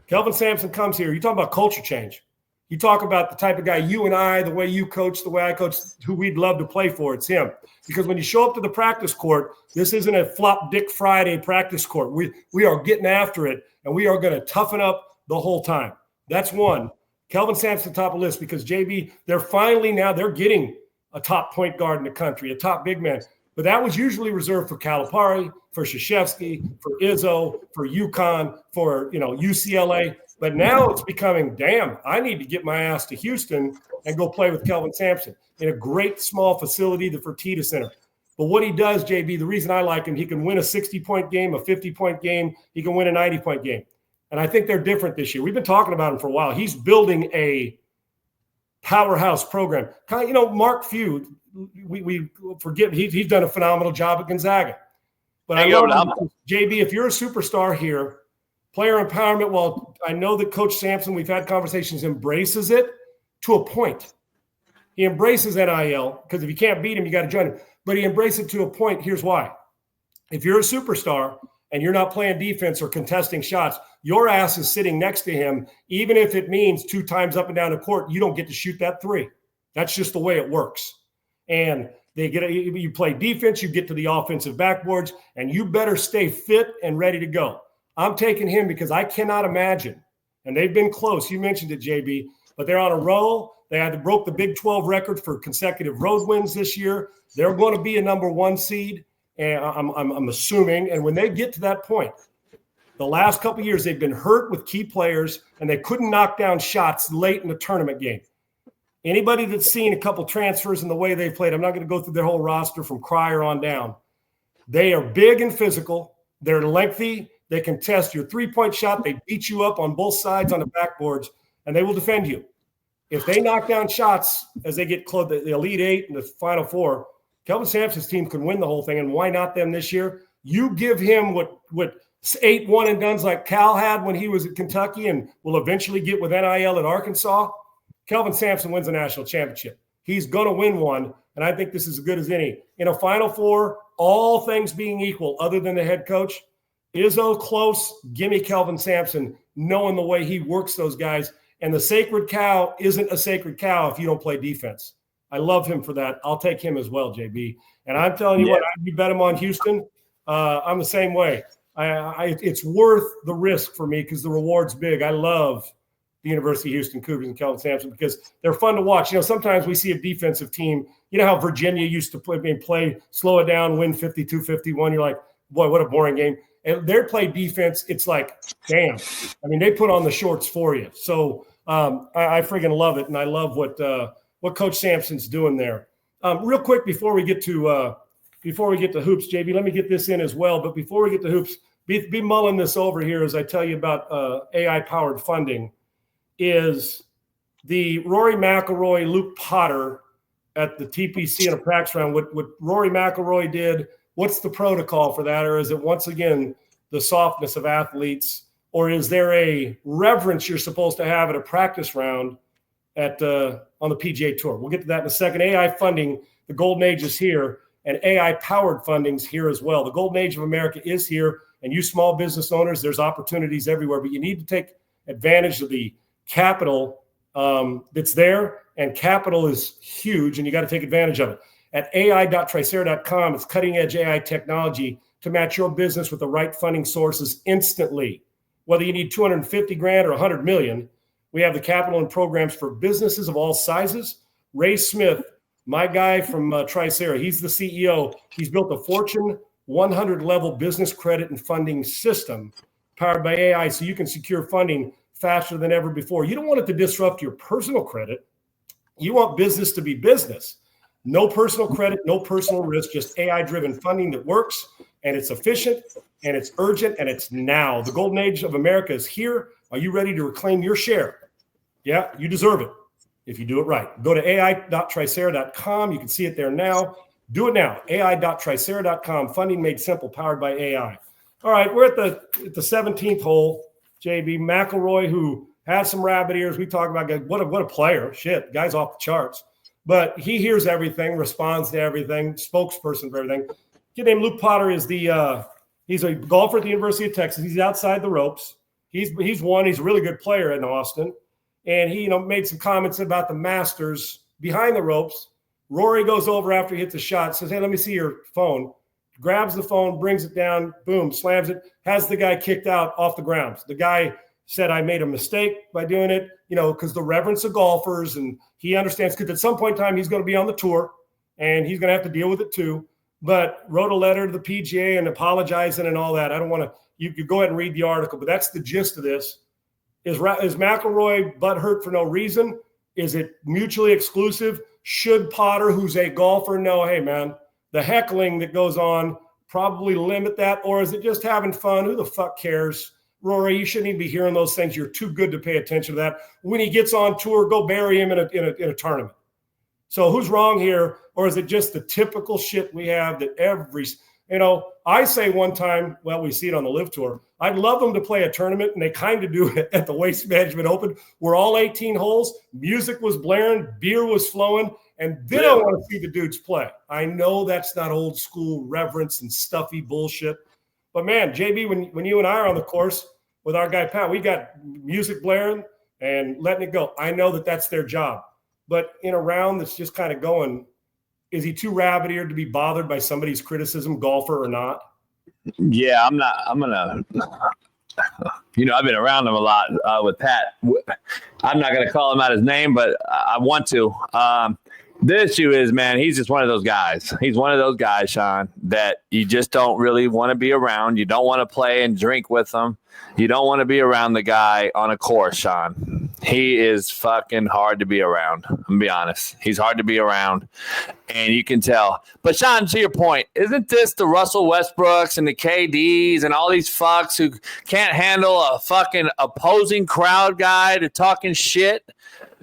Kelvin Sampson comes here. You talk about culture change. You talk about the type of guy you and I, the way you coach, the way I coach, who we'd love to play for. It's him. Because when you show up to the practice court, this isn't a flop Dick Friday practice court. We are getting after it, and we are going to toughen up the whole time. That's one. Kelvin Sampson, top of the list, because JB, they're getting a top point guard in the country, a top big man. But that was usually reserved for Calipari, for Krzyzewski, for Izzo, for UConn, for UCLA. But now it's becoming, damn, I need to get my ass to Houston and go play with Kelvin Sampson in a great small facility, the Fertitta Center. But what he does, JB, the reason I like him, he can win a 60-point game, a 50-point game. He can win a 90-point game. And I think they're different this year. We've been talking about him for a while. He's building a powerhouse program. Mark Few, we forget he's done a phenomenal job at Gonzaga. But JB, if you're a superstar here, player empowerment, well, I know that Coach Sampson, we've had conversations, embraces it to a point. He embraces NIL because if you can't beat him, you got to join him. But he embraces it to a point. Here's why. If you're a superstar and you're not playing defense or contesting shots, your ass is sitting next to him, even if it means 2 times up and down the court, you don't get to shoot that 3. That's just the way it works. And you play defense, you get to the offensive backboards, and you better stay fit and ready to go. I'm taking him because I cannot imagine, and they've been close. You mentioned it, JB, but they're on a roll. They broke the Big 12 record for consecutive road wins this year. They're going to be a number 1 seed, and I'm assuming. And when they get to that point, the last couple of years they've been hurt with key players, and they couldn't knock down shots late in the tournament game. Anybody that's seen a couple transfers in the way they've played, I'm not going to go through their whole roster from Cryer on down. They are big and physical. They're lengthy. They can test your 3-point shot. They beat you up on both sides on the backboards, and they will defend you. If they knock down shots as they get close, the Elite 8 and the Final 4, Kelvin Sampson's team can win the whole thing, and why not them this year? You give him what 8 one-and-dones like Cal had when he was at Kentucky and will eventually get with NIL at Arkansas. Kelvin Sampson wins a national championship. He's going to win one, and I think this is as good as any. In a Final 4, all things being equal, other than the head coach, Izzo close, give me Kelvin Sampson, knowing the way he works those guys. And the sacred cow isn't a sacred cow if you don't play defense. I love him for that. I'll take him as well, JB. And I'm telling you what, you bet him on Houston. I'm the same way. It's worth the risk for me because the reward's big. I love the University of Houston Cougars and Kelvin Sampson because they're fun to watch. Sometimes we see a defensive team. You know how Virginia used to play, slow it down, win 52-51. You're like, boy, what a boring game. And their play defense, it's like, damn. I mean, they put on the shorts for you. So I friggin' love it, and I love what Coach Sampson's doing there. Real quick before we get to hoops, JB, let me get this in as well. But before we get to hoops, be mulling this over here as I tell you about AI powered funding. Is the Rory McIlroy, Luke Potter at the TPC in a practice round? What Rory McIlroy did? What's the protocol for that, or is it once again the softness of athletes, or is there a reverence you're supposed to have at a practice round at on the PGA Tour? We'll get to that in a second. AI funding, the golden age is here, and AI-powered funding's here as well. The golden age of America is here, and you small business owners, there's opportunities everywhere, but you need to take advantage of the capital that's there, and capital is huge, and you got to take advantage of it. At ai.tricera.com, it's cutting-edge AI technology to match your business with the right funding sources instantly. Whether you need 250 grand or 100 million, we have the capital and programs for businesses of all sizes. Ray Smith, my guy from Tricera, he's the CEO. He's built a Fortune 100 level business credit and funding system powered by AI so you can secure funding faster than ever before. You don't want it to disrupt your personal credit. You want business to be business. No personal credit, no personal risk, just AI-driven funding that works, and it's efficient, and it's urgent, and it's now. The golden age of America is here. Are you ready to reclaim your share? Yeah, you deserve it if you do it right. Go to ai.tricera.com. You can see it there now. Do it now. ai.tricera.com. Funding made simple, powered by AI. All right, we're at the 17th hole. JB McIlroy, who has some rabbit ears. We talk about what a player. Shit, guy's off the charts. But he hears everything, responds to everything, spokesperson for everything. A kid named Luke Potter is he's a golfer at the University of Texas. He's outside the ropes. He's a really good player in Austin. And he, made some comments about the Masters behind the ropes. Rory goes over after he hits a shot, says, "Hey, let me see your phone." Grabs the phone, brings it down, boom, slams it, has the guy kicked out off the grounds. The guy said, "I made a mistake by doing it," because the reverence of golfers, and he understands, because at some point in time he's going to be on the tour and he's going to have to deal with it too. But wrote a letter to the PGA and apologizing and all that. I don't want to, you could go ahead and read the article, but that's the gist of this. Is McIlroy butthurt for no reason? Is it mutually exclusive? Should Potter, who's a golfer, know, hey man, the heckling that goes on, probably limit that? Or is it just having fun? Who the fuck cares? Rory, you shouldn't even be hearing those things. You're too good to pay attention to that. When he gets on tour, go bury him in a tournament. So who's wrong here? Or is it just the typical shit we have that I say one time, well, we see it on the Live Tour, I'd love them to play a tournament, and they kind of do it at the Waste Management Open, where all 18 holes, music was blaring, beer was flowing, and then I want to see the dudes play. I know that's not old school reverence and stuffy bullshit. But man, JB, when you and I are on the course with our guy Pat, we got music blaring and letting it go. I know that that's their job. But in a round that's just kind of going, is he too rabbit-eared to be bothered by somebody's criticism, golfer or not? Yeah, I'm going to, I've been around him a lot with Pat. I'm not going to call him out his name, but I want to. The issue is, man, he's just one of those guys. He's one of those guys, Sean, that you just don't really want to be around. You don't want to play and drink with him. You don't want to be around the guy on a course, Sean. He is fucking hard to be around. I'm going to be honest. He's hard to be around, and you can tell. But, Sean, to your point, isn't this the Russell Westbrooks and the KDs and all these fucks who can't handle a fucking opposing crowd guy to talking shit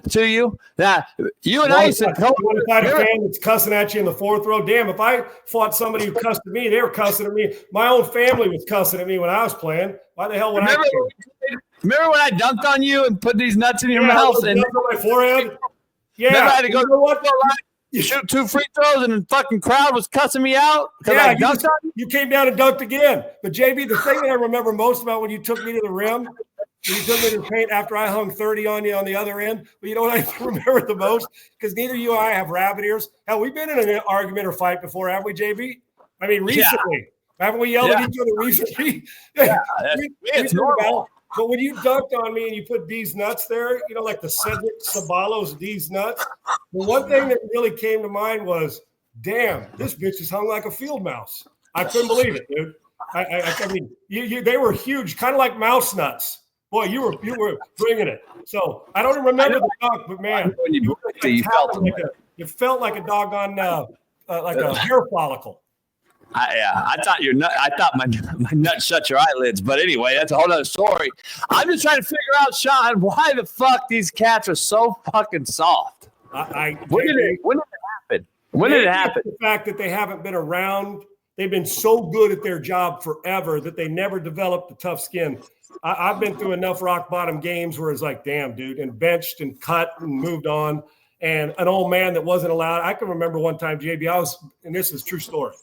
to you? Now, you and I said, you want to fight a fan that's cussing at you in the fourth row? Damn, if I fought somebody who cussed at me, they were cussing at me. My own family was cussing at me when I was playing. Why the hell would I care? Remember when I dunked on you and put these nuts in your mouth? And on my forehead? Yeah. Remember I had to go you shoot 2 free throws and the fucking crowd was cussing me out? Yeah, you came down and dunked again. But, JB, the thing that I remember most about when you took me to the rim, you took me to the paint after I hung 30 on you on the other end. But you know what I remember the most? Because neither you or I have rabbit ears. Hell, we've been in an argument or fight before, haven't we, JB? I mean, recently. Yeah. Haven't we yelled at each other recently? Yeah, it's normal. But when you dunked on me and you put D's nuts there, like the Cedric Ceballos D's nuts, the one thing that really came to mind was, damn, this bitch is hung like a field mouse. I couldn't believe it, dude. I mean, they were huge, kind of like mouse nuts. Boy, you were bringing it. So I don't remember the dunk, but man, you felt it. It felt like a doggone, like a hair follicle. I thought I thought my nut shut your eyelids, but anyway, that's a whole other story. I'm just trying to figure out, Sean, why the fuck these cats are so fucking soft. When did it happen? When did it happen? The fact that they haven't been around, they've been so good at their job forever that they never developed the tough skin. I've been through enough rock bottom games where it's like, damn, dude, and benched and cut and moved on. And an old man that wasn't allowed. I can remember one time, JB, and this is a true story.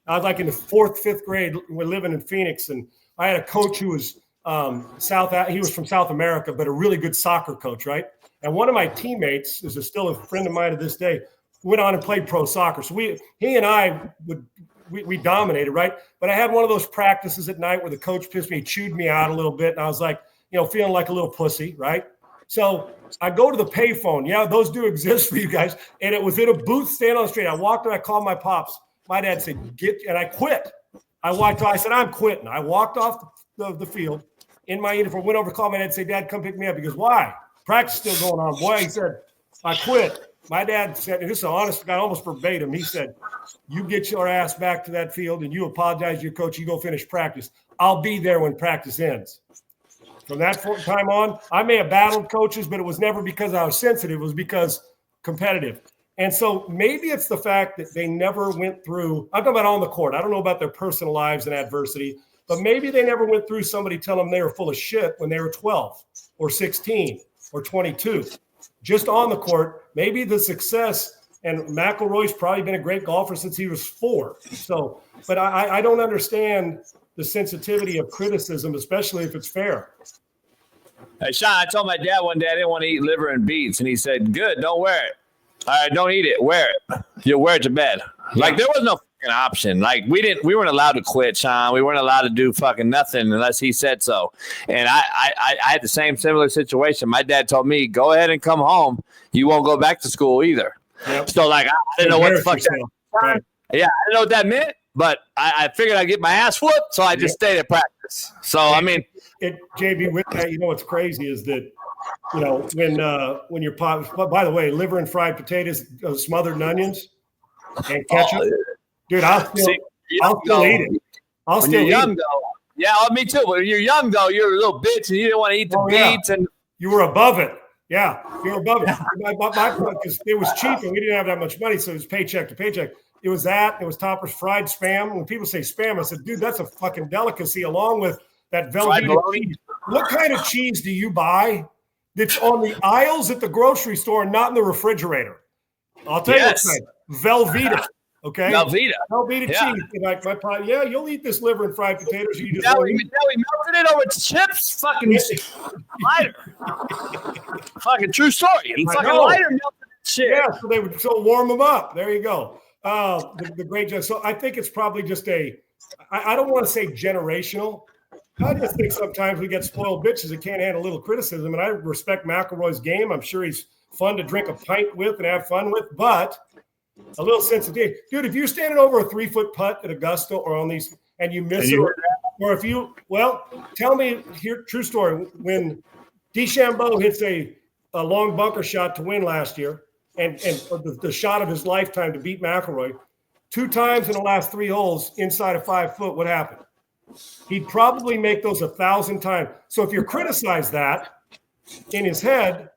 I was like in the 4th, 5th grade. We're living in Phoenix, and I had a coach who was he was from South America, but a really good soccer coach, right? And one of my teammates is still a friend of mine to this day. Went on and played pro soccer. So he and I we dominated, right? But I had one of those practices at night where the coach pissed me, chewed me out a little bit, and I was like, feeling like a little pussy, right? So I go to the payphone. Yeah, those do exist for you guys. And it was in a booth standing on the street. I walked and I called my pops. My dad said, and I quit. I said, I'm quitting. I walked off the field in my uniform, went over to call my dad and said, Dad, come pick me up. He goes, why? Practice still going on. Boy, he said, I quit. My dad said, and this is an honest guy, almost verbatim. He said, you get your ass back to that field and you apologize to your coach. You go finish practice. I'll be there when practice ends. From that time on, I may have battled coaches, but it was never because I was sensitive. It was because competitive. And so maybe it's the fact that they never went through – I'm talking about on the court. I don't know about their personal lives and adversity, but maybe they never went through somebody telling them they were full of shit when they were 12 or 16 or 22. Just on the court, maybe the success – and McIlroy's probably been a great golfer since he was 4. So, but I don't understand the sensitivity of criticism, especially if it's fair. Hey, Sean, I told my dad one day I didn't want to eat liver and beets, and he said, good, don't wear it. All right, don't eat it. Wear it. You'll wear it to bed. Like, there was no fucking option. Like, we weren't allowed to quit, Sean. We weren't allowed to do fucking nothing unless he said so. And I had the similar situation. My dad told me, go ahead and come home. You won't go back to school either. Yep. So, like, I didn't know what the fuck that meant. Right. Yeah, I didn't know what that meant, but I figured I'd get my ass whooped, so I just stayed at practice. So, I mean. JB, with that, what's crazy is that, when you're by the way, liver and fried potatoes, smothered in onions and ketchup, dude, I'll still eat it. I'll still eat it. Yeah, me too. But when you're young, though, you're a little bitch and you didn't want to eat the beets. And you were above it. Yeah, you were above it. Because it was cheap and we didn't have that much money, so it was paycheck to paycheck. It was that. It was Topper's fried spam. When people say spam, I said, dude, that's a fucking delicacy along with that Velveeta cheese. What kind of cheese do you buy that's on the aisles at the grocery store and not in the refrigerator? I'll tell you what kind. Velveeta. Okay. Velveeta cheese. Like you'll eat this liver and fried potatoes. You just we melted it over chips. Fucking lighter. Fucking true story. Fucking lighter melted shit. Yeah, so they would warm them up. There you go. The great judge. So I think it's probably just I don't want to say generational. I just think sometimes we get spoiled bitches that can't handle a little criticism. And I respect McIlroy's game. I'm sure he's fun to drink a pint with and have fun with, but a little sensitivity. Dude, if you're standing over a 3-foot putt at Augusta or on these and you miss it, or if you, tell me here, true story. When DeChambeau hits a long bunker shot to win last year and the shot of his lifetime to beat McIlroy, 2 times in the last 3 holes inside of 5 foot, what happened? He'd probably make those 1,000 times. So if you criticize that in his head,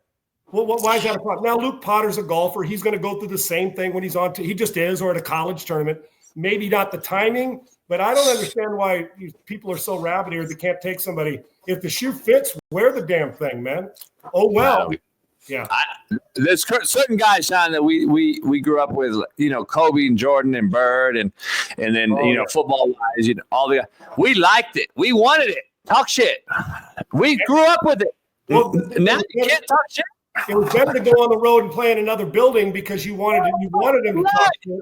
well, why is that a problem? Now, Luke Potter's a golfer. He's going to go through the same thing when he's on. He just is, or at a college tournament. Maybe not the timing, but I don't understand why people are so rabid here. They can't take somebody. If the shoe fits, wear the damn thing, man. Oh, well. Yeah. There's certain guys, Sean, that we grew up with, Kobe and Jordan and Bird and then, football wise, all the we liked it. We wanted it. Talk shit. We grew up with it. Well, now you can't talk shit. It was better to go on the road and play in another building because you wanted them to talk shit.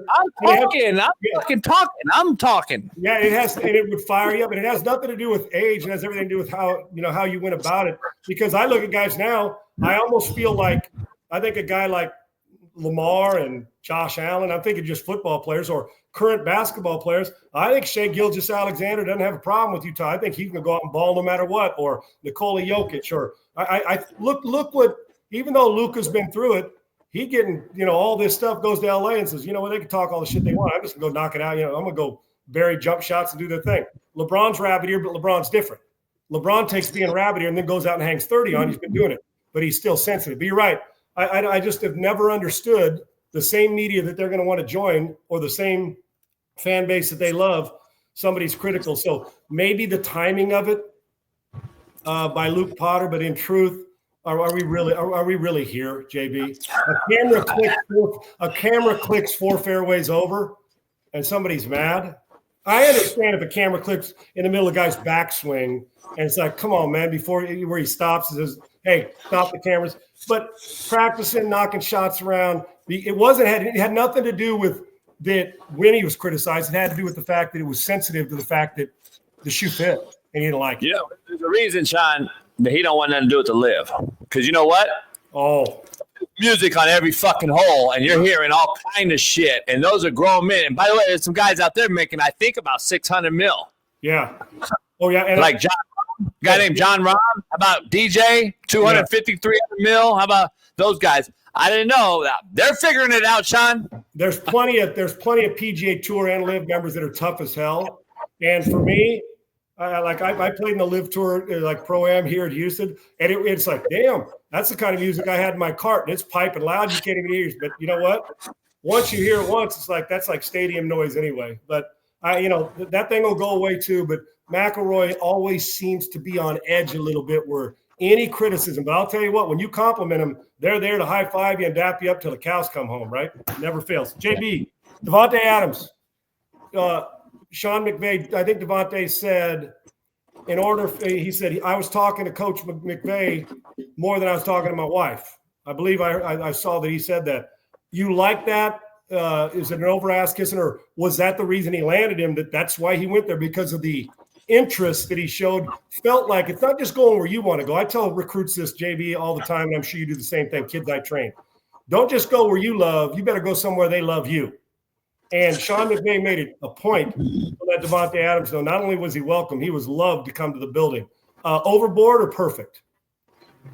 I'm talking. Yeah, it has, and it would fire you up, and it has nothing to do with age. It has everything to do with how you went about it. Because I look at guys now, I almost feel like I think a guy like Lamar and Josh Allen, I'm thinking just football players or current basketball players. I think Shai Gilgeous-Alexander doesn't have a problem with Utah. I think he can go out and ball no matter what. Or Nikola Jokic. Or I look what. Even though Luka's been through it, he getting, all this stuff, goes to LA and says, you know what, they can talk all the shit they want. I'm just gonna go knock it out. I'm gonna go bury jump shots and do their thing. LeBron's rabbit ear, but LeBron's different. LeBron takes being rabbit ear and then goes out and hangs 30 on. He's been doing it, but he's still sensitive. But you're right. I just have never understood the same media that they're going to want to join, or the same fan base that they love. Somebody's critical. So maybe the timing of it by Luke Potter, but in truth, are we really here, JB? A camera clicks 4 fairways over and somebody's mad. I understand if a camera clicks in the middle of a guy's backswing and it's like, come on, man, where he stops and says, hey, stop the cameras. But practicing, knocking shots around, it had nothing to do with that when he was criticized. It had to do with the fact that it was sensitive to the fact that the shoe fit and he didn't like it. There's a reason, Sean, that he don't want nothing to do with the live. Because you know what? Oh. Music on every fucking hole, and you're hearing all kind of shit. And those are grown men. And by the way, there's some guys out there making, I think, about $600 million. Yeah. Oh, yeah. And like guy named John Rahm. How about DJ? 250, 300 mil. How about those guys? I didn't know that. They're figuring it out, Sean. There's plenty of PGA Tour and Live members that are tough as hell. And for me, I played in the Live Tour, like Pro-Am here at Houston, and it's like, damn, that's the kind of music I had in my cart, and it's piping loud. You can't even hear it. But you know what? Once you hear it once, it's like that's like stadium noise anyway. But that thing will go away too. But McIlroy always seems to be on edge a little bit where any criticism. But I'll tell you what, when you compliment them, they're there to high five you and dap you up till the cows come home, right? Never fails. JB, Davante Adams, Sean McVay, I think Davante said, he said, I was talking to Coach McVay more than I was talking to my wife. I believe I saw that he said that. You like that? Is it an over-ass kissing, or was that the reason he landed him, that's why he went there, because of the interest that he showed? Felt like it's not just going where you want to go. I tell recruits this, JB, all the time, and I'm sure you do the same thing, kids I train. Don't just go where you love. You better go somewhere they love you. And Sean McVay made it a point to let Davante Adams know not only was he welcome, he was loved to come to the building. Overboard or perfect?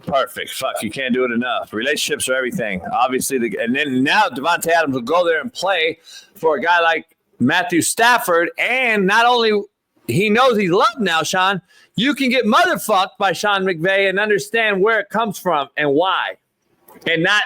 Perfect. Fuck, you can't do it enough. Relationships are everything. Obviously, and then now Davante Adams will go there and play for a guy like Matthew Stafford. And not only he knows he's loved now, Sean, you can get motherfucked by Sean McVay and understand where it comes from and why. And not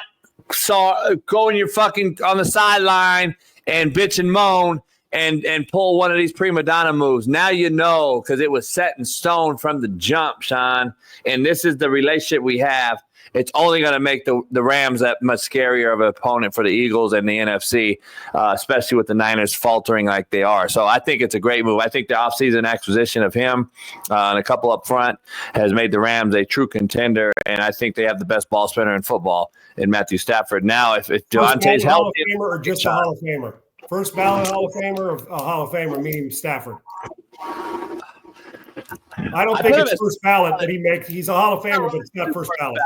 going your fucking on the sideline and bitch and moan and pull one of these prima donna moves. Now you know, because it was set in stone from the jump, Sean. And this is the relationship we have. It's only going to make the Rams that much scarier of an opponent for the Eagles and the NFC, especially with the Niners faltering like they are. So I think it's a great move. I think the offseason acquisition of him and a couple up front has made the Rams a true contender, and I think they have the best ball spinner in football in Matthew Stafford. Now, if Devontae's healthy, Hall of Famer or just a Hall of Famer? First ballot Hall of Famer or a Hall of Famer, meaning Stafford? I don't think it's first ballot that he makes. He's a Hall of Famer, but it's not first ballot.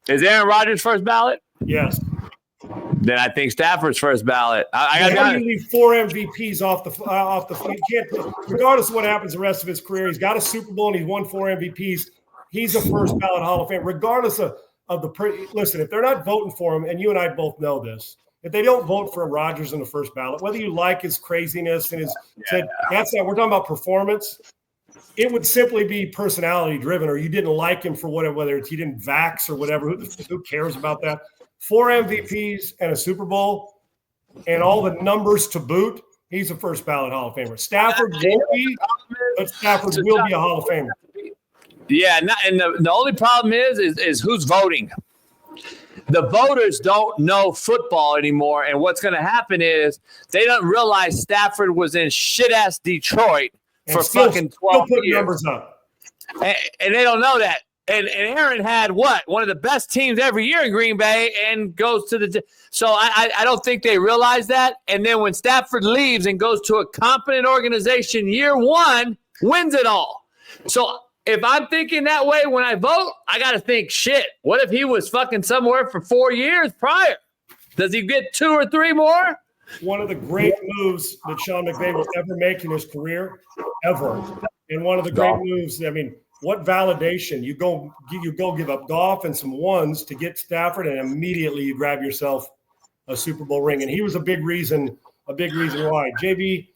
Is Aaron Rodgers first ballot? Yes. Then I think Stafford's first ballot. I got to leave 4 MVPs off the field. You can't, regardless of what happens the rest of his career. He's got a Super Bowl and he's won 4 MVPs. He's a first ballot Hall of Fame, regardless of the. Listen, if they're not voting for him, and you and I both know this, if they don't vote for Rodgers in the first ballot, whether you like his craziness and his, that's not. We're talking about performance. It would simply be personality driven, or you didn't like him for whatever, whether it's he didn't vax or whatever. Who cares about that? 4 MVPs and a Super Bowl and all the numbers to boot. He's a first ballot Hall of Famer. Stafford won't be, but Stafford will be a Hall of Famer. Yeah, and the only problem is who's voting. The voters don't know football anymore, and what's going to happen is they don't realize Stafford was in shit-ass Detroit for fucking 12 years. Numbers up. And they don't know that. And Aaron had what? One of the best teams every year in Green Bay and goes to the – so I don't think they realize that. And then when Stafford leaves and goes to a competent organization year one, wins it all. So if I'm thinking that way when I vote, I got to think, shit, what if he was fucking somewhere for 4 years prior? Does he get 2 or 3 more? One of the great moves that Sean McVay will ever make in his career, ever. And one of the great moves, I mean, what validation you go give up Goff and some ones to get Stafford, and immediately you grab yourself a Super Bowl ring. And he was a big reason why. JB,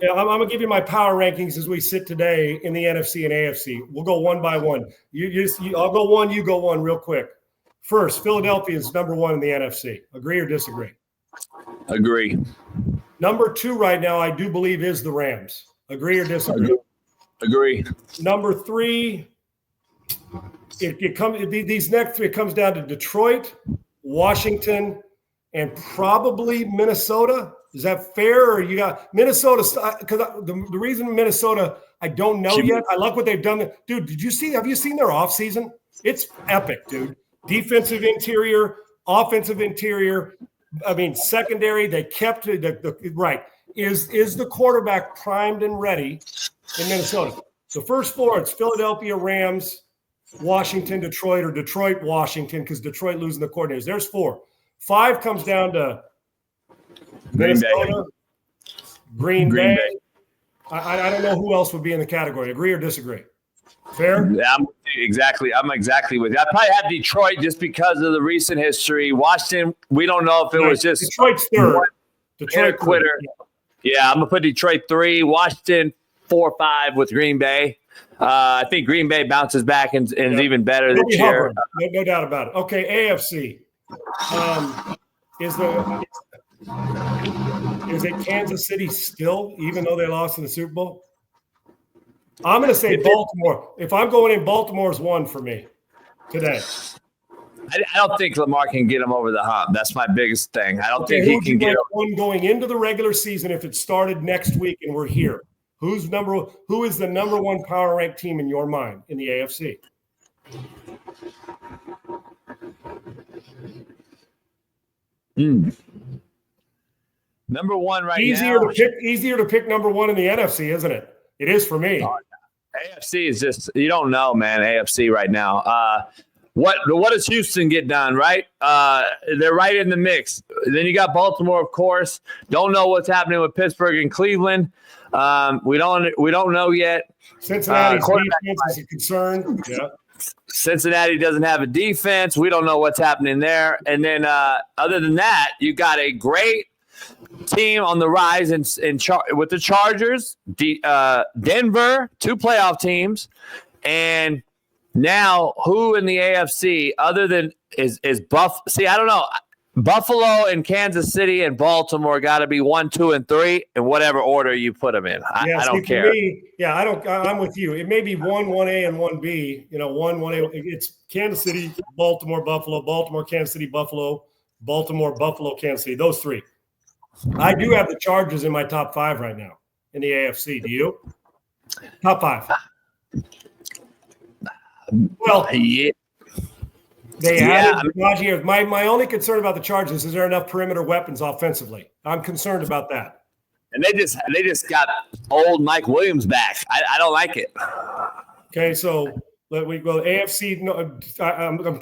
yeah, I'm going to give you my power rankings as we sit today in the NFC and AFC. We'll go one by one. I'll go one, you go one real quick. First, Philadelphia is number one in the NFC. Agree or disagree? Agree. Number two right now, I do believe, is the Rams. Agree or disagree? Agree. Number three, these next three, it comes down to Detroit, Washington, and probably Minnesota. Is that fair? Or you got Minnesota? Because the reason Minnesota, I don't know yet. I like what they've done. Dude, have you seen their offseason? It's epic, dude. Defensive interior, offensive interior. I mean, secondary, they kept the right. Is the quarterback primed and ready in Minnesota? The first four, it's Philadelphia, Rams, Washington, Detroit, or Detroit, Washington, because Detroit losing the coordinators. There's four. Five comes down to Minnesota, Green Bay. I don't know who else would be in the category. Agree or disagree? Fair? Yeah, I'm exactly with you. I probably have Detroit just because of the recent history. Washington, we don't know if it was just Detroit's third. Detroit quitter. Yeah, I'm gonna put Detroit 3, Washington 4 or 5 with Green Bay. I think Green Bay bounces back and is even better this year. No doubt about it. Okay, AFC. Is it Kansas City still, even though they lost in the Super Bowl? I'm going to say Baltimore. If I'm going in, Baltimore is one for me today. I don't think Lamar can get him over the hump. That's my biggest thing. I don't think he can get one going into the regular season if it started next week and we're here. Who is the number one power ranked team in your mind in the AFC? Number one right now. Easier to pick number one in the NFC, isn't it? It is for me. AFC is just, you don't know, man. AFC right now. What does Houston get done, right? They're right in the mix. Then you got Baltimore, of course. Don't know what's happening with Pittsburgh and Cleveland. We don't know yet. Cincinnati's defense is a concern. Yeah. Cincinnati doesn't have a defense. We don't know what's happening there. And then other than that, you got a great team on the rise with the Chargers, Denver, 2 playoff teams, and now who in the AFC other than is Buff? See, I don't know. Buffalo and Kansas City and Baltimore got to be 1, 2, and 3 in whatever order you put them in. I don't care. I'm with you. It may be 1A and 1B. 1A. It's Kansas City, Baltimore, Buffalo, Baltimore, Kansas City, Buffalo, Baltimore, Buffalo, Kansas City. Those 3. I do have the Chargers in my top 5 right now in the AFC. Do you? Top 5. Well, yeah. They added Najee. My only concern about the Chargers is there enough perimeter weapons offensively. I'm concerned about that. And they just got old Mike Williams back. I don't like it. Okay, so AFC. No,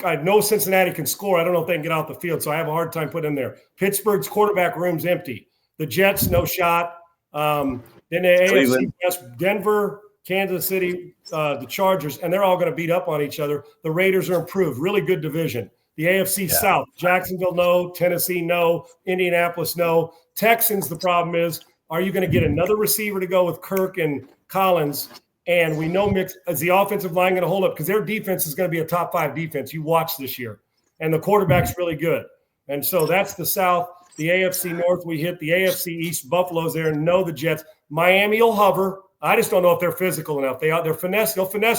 I know Cincinnati can score. I don't know if they can get off the field, so I have a hard time putting them there. Pittsburgh's quarterback room's empty. The Jets, no shot. Then the AFC West, Denver, Kansas City, the Chargers, and they're all going to beat up on each other. The Raiders are improved. Really good division. The AFC South, Jacksonville, no. Tennessee, no. Indianapolis, no. Texans, the problem is, are you going to get another receiver to go with Kirk and Collins? And we know is the offensive line going to hold up? Because their defense is going to be a top 5 defense. You watch this year. And the quarterback's really good. And so that's the South. The AFC North, we hit the AFC East. Buffalo's there. No, the Jets. Miami will hover. I just don't know if they're physical enough. They'll finesse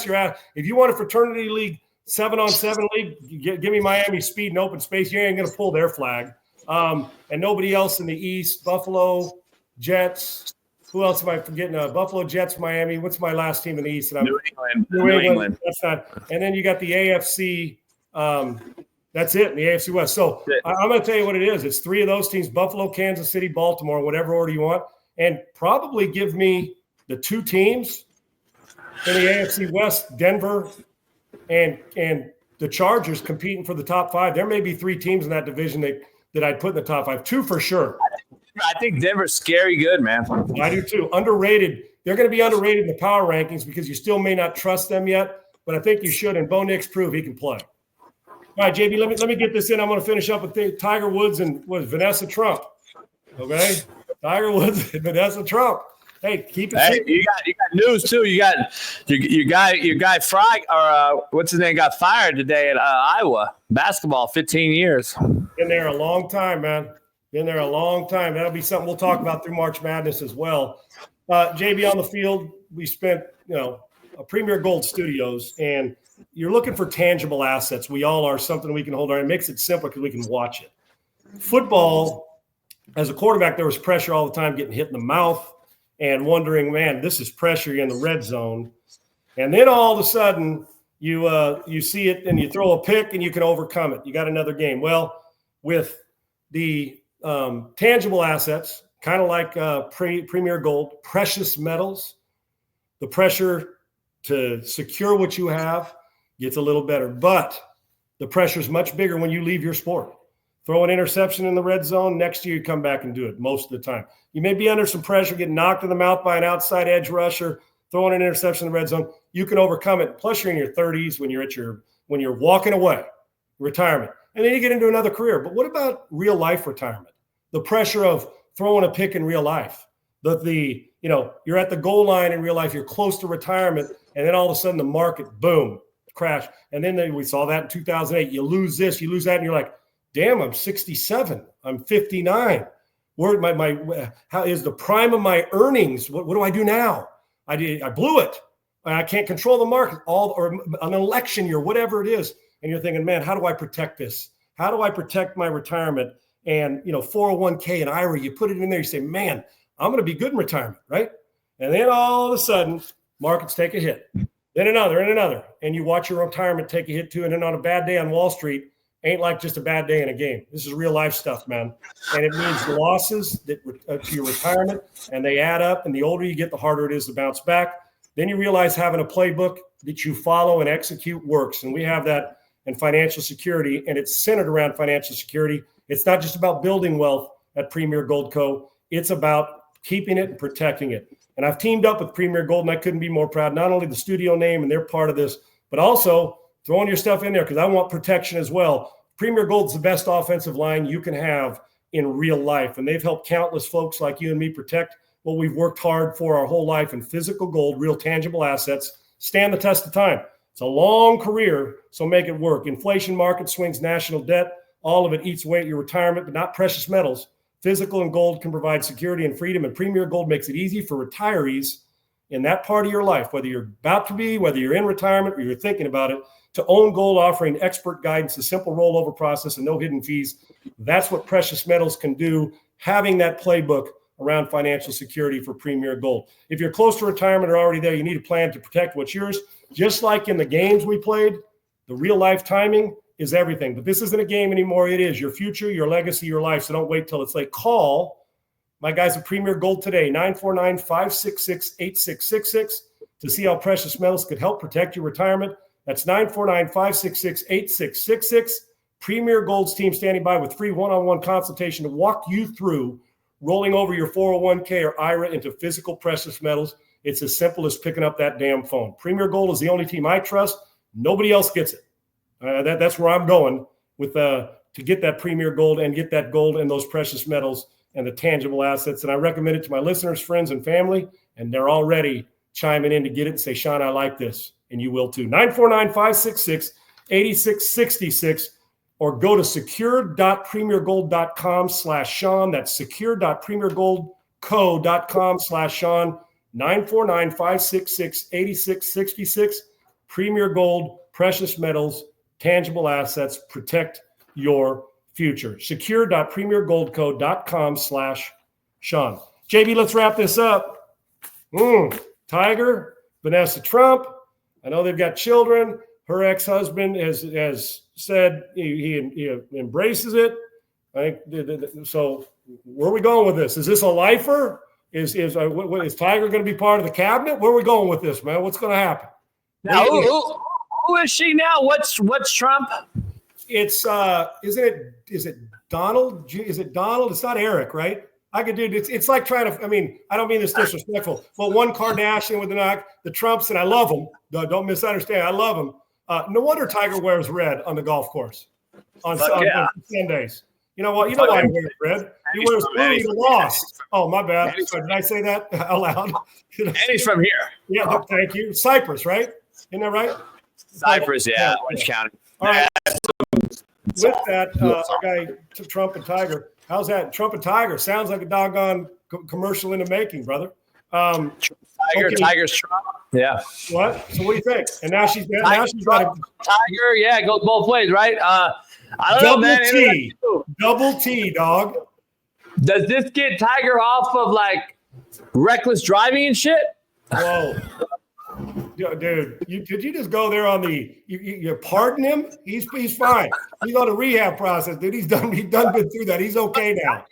your ass. If you want a fraternity league, 7-on-7 league, give me Miami speed and open space. You ain't going to pull their flag. And nobody else in the East. Buffalo, Jets. Who else am I forgetting? Buffalo, Jets, Miami. What's my last team in the East? New England. That's not. And then you got the AFC. That's it in the AFC West. So I'm going to tell you what it is. It's 3 of those teams: Buffalo, Kansas City, Baltimore, whatever order you want, and probably give me the 2 teams in the AFC West, Denver and the Chargers competing for the top 5. There may be 3 teams in that division that I'd put in the top 5. 2 for sure. I think Denver's scary good, man. I do too. Underrated. they're going to be underrated in the power rankings because you still may not trust them yet, but I think you should. And Bo Nix proved he can play. All right, JB, let me get this in. I'm going to finish up with Tiger Woods and Vanessa Trump. Okay, Tiger Woods and Vanessa Trump. Hey, keep it. Hey, you got news too. You got your guy Fry or what's his name got fired today at Iowa basketball. 15 years. Been there a long time, man. Been there a long time. That'll be something we'll talk about through March Madness as well. JB, on the field, we spent a Premier Gold Studios, and you're looking for tangible assets. We all are, something we can hold on. It makes it simple because we can watch it. Football, as a quarterback, there was pressure all the time, getting hit in the mouth and wondering, man, this is pressure. You're in the red zone. And then all of a sudden you see it and you throw a pick and you can overcome it. You got another game. Well, with the tangible assets, kind of like Premier Gold, precious metals, the pressure to secure what you have gets a little better. But the pressure is much bigger when you leave your sport. Throw an interception in the red zone, next year you come back and do it most of the time. You may be under some pressure, getting knocked in the mouth by an outside edge rusher, throwing an interception in the red zone. You can overcome it. Plus, you're in your 30s when you're walking away, retirement. And then you get into another career. But what about real life retirement? The pressure of throwing a pick in real life. You're at the goal line in real life, you're close to retirement, and then all of a sudden the market, boom, crash. And then we saw that in 2008. You lose this, you lose that, and you're like, damn, I'm 67, I'm 59. How is the prime of my earnings? What do I do now? I blew it. I can't control the market, or an election year, whatever it is. And you're thinking, man, how do I protect this? How do I protect my retirement? And 401k and IRA, you put it in there, you say, man, I'm going to be good in retirement, right? And then all of a sudden, markets take a hit. Then another and another. And you watch your retirement take a hit too. And then on a bad day on Wall Street, ain't like just a bad day in a game. This is real life stuff, man. And it means losses to your retirement, and they add up. And the older you get, the harder it is to bounce back. Then you realize having a playbook that you follow and execute works. And we have that in financial security, and it's centered around financial security. It's not just about building wealth at Premier Gold Co. It's about keeping it and protecting it. And I've teamed up with Premier Gold, and I couldn't be more proud. Not only the studio name, and they're part of this, but also throwing your stuff in there because I want protection as well. Premier Gold's the best offensive line you can have in real life, and they've helped countless folks like you and me protect what we've worked hard for our whole life in physical gold, real tangible assets, stand the test of time. It's a long career, so make it work. Inflation, market swings, national debt, all of it eats away at your retirement, but not precious metals. Physical and gold can provide security and freedom, and Premier Gold makes it easy for retirees in that part of your life, whether you're about to be, whether you're in retirement or you're thinking about it, to own gold, offering expert guidance, a simple rollover process, and no hidden fees. That's what precious metals can do, having that playbook around financial security for Premier Gold. If you're close to retirement or already there, you need a plan to protect what's yours. Just like in the games we played, the real life timing is everything. But this isn't a game anymore. It is your future, your legacy, your life. So don't wait till it's late. Call my guys at Premier Gold today, 949-566-8666, to see how precious metals could help protect your retirement. That's 949-566-8666. Premier Gold's team standing by with free one-on-one consultation to walk you through rolling over your 401k or IRA into physical precious metals. It's as simple as picking up that damn phone. Premier Gold is the only team I trust. Nobody else gets it. That's where I'm going with to get that Premier Gold and get that gold and those precious metals and the tangible assets. And I recommend it to my listeners, friends, and family, and they're already chiming in to get it and say, Sean, I like this, and you will too. 949-566-8666, or go to secure.premiergold.com/Sean. That's secure.premiergoldco.com/Sean. 949-566-8666. Premier Gold, precious metals, tangible assets, protect your future. Secure.premiergoldco.com/Sean. JB, let's wrap this up. Tiger, Vanessa Trump. I know they've got children. Her ex-husband has said he embraces it. I think so. Where are we going with this? Is this a lifer? Is Tiger going to be part of the cabinet? Where are we going with this, man? What's going to happen? Now, who is she now? What's Trump? It's is it Donald? Is it Donald? It's not Eric, right? I could do it. It's like trying to, I mean, I don't mean this disrespectful, but one Kardashian with the Trumps, and I love them. Don't misunderstand. I love them. No wonder Tiger wears red on the golf course on Sundays. You know what? You know why he wears red? He wears blue. He lost. Oh, my bad. So did I say that out loud? And he's from here. Yeah, thank you. Cyprus, right? Isn't that right? Cyprus, yeah. Orange County. All right. With that, our guy Trump and Tiger. How's that? Trump and Tiger sounds like a doggone commercial in the making, brother. Tiger's Trump. Yeah. What? So what do you think? And now she's got Tiger. Yeah, it goes both ways, right? I don't know, man. Double T, dog. Does this get Tiger off of like reckless driving and shit? Whoa. Dude, could you just go there on you pardon him? He's fine. He's on a rehab process, dude. He's done been through that. He's okay now.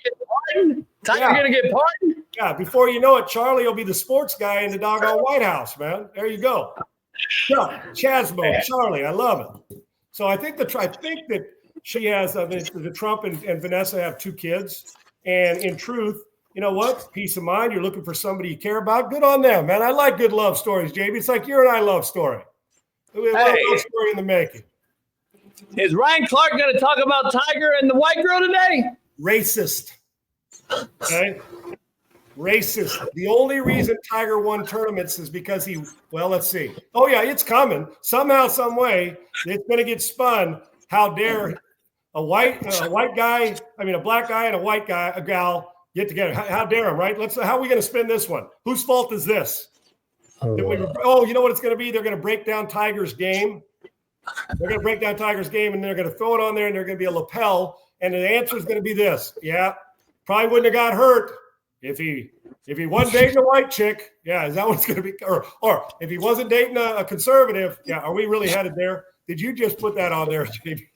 Tiger's gonna get pardoned? Yeah, before you know it, Charlie will be the sports guy in the doggone White House, man. There you go. Yeah, Chasmo, Charlie, I love it. So I think that she has the Trump and Vanessa have 2 kids, and in truth, you know what? Peace of mind. You're looking for somebody you care about. Good on them, man. I like good love stories, JB. It's like your and I love story. We love love story in the making. Is Ryan Clark going to talk about Tiger and the white girl today? Racist. Okay? Racist. The only reason Tiger won tournaments is because let's see. Oh, yeah, it's coming. Somehow, some way, it's going to get spun. How dare a black guy and a gal get together. How dare them, right? How are we going to spin this one? Whose fault is this? You know what it's going to be? They're going to break down Tiger's game. They're going to break down Tiger's game, and they're going to throw it on there, and they're going to be a lapel. And the answer is going to be this. Yeah, probably wouldn't have got hurt if he wasn't dating a white chick. Yeah, is that what it's going to be? Or if he wasn't dating a conservative. Yeah, are we really headed there? Did you just put that on there, JB?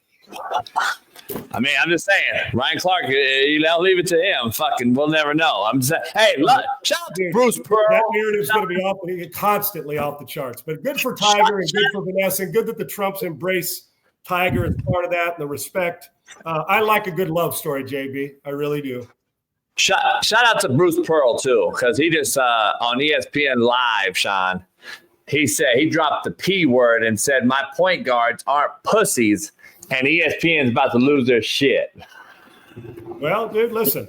I mean, I'm just saying, Ryan Clark, I'll leave it to him. Fucking, we'll never know. I'm just saying, hey, look, shout out to Bruce Pearl. That narrative's going to be constantly off the charts. But good for Tiger and good for Vanessa, and good that the Trumps embrace Tiger as part of that and the respect. I like a good love story, JB. I really do. Shout out to Bruce Pearl, too, because he just, on ESPN Live, Sean, he said, he dropped the P word and said, my point guards aren't pussies. And ESPN's about to lose their shit. Well, dude, listen.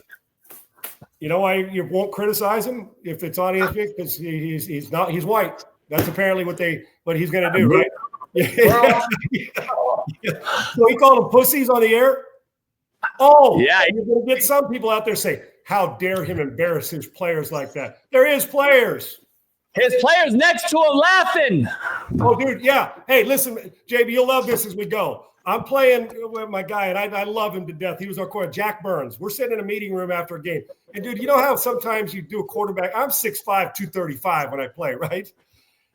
You know why you won't criticize him if it's on ESPN? Because he's white. That's apparently what he's going to do, right? So he called them pussies on the air? Oh, yeah. You're going to get some people out there say, how dare him embarrass his players like that? They're his players. His players next to him laughing. Oh, dude, yeah. Hey, listen, JB, you'll love this as we go. I'm playing with my guy, and I love him to death. He was our quarterback, Jack Burns. We're sitting in a meeting room after a game. And, dude, you know how sometimes you do a quarterback? I'm 6'5", 235 when I play, right?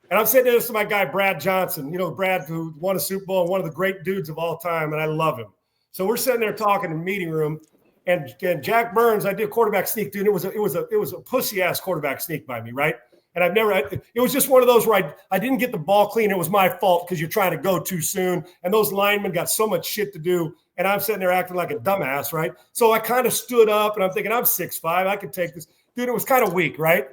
And I'm sitting next to my guy, Brad Johnson. You know, Brad, who won a Super Bowl and one of the great dudes of all time, and I love him. So we're sitting there talking in the meeting room, and Jack Burns, I did a quarterback sneak, dude. It was a pussy-ass quarterback sneak by me, right? And it was just one of those where I didn't get the ball clean. It was my fault because you're trying to go too soon. And those linemen got so much shit to do. And I'm sitting there acting like a dumbass, right? So I kind of stood up and I'm thinking, I'm 6'5". I can take this. Dude, it was kind of weak, right?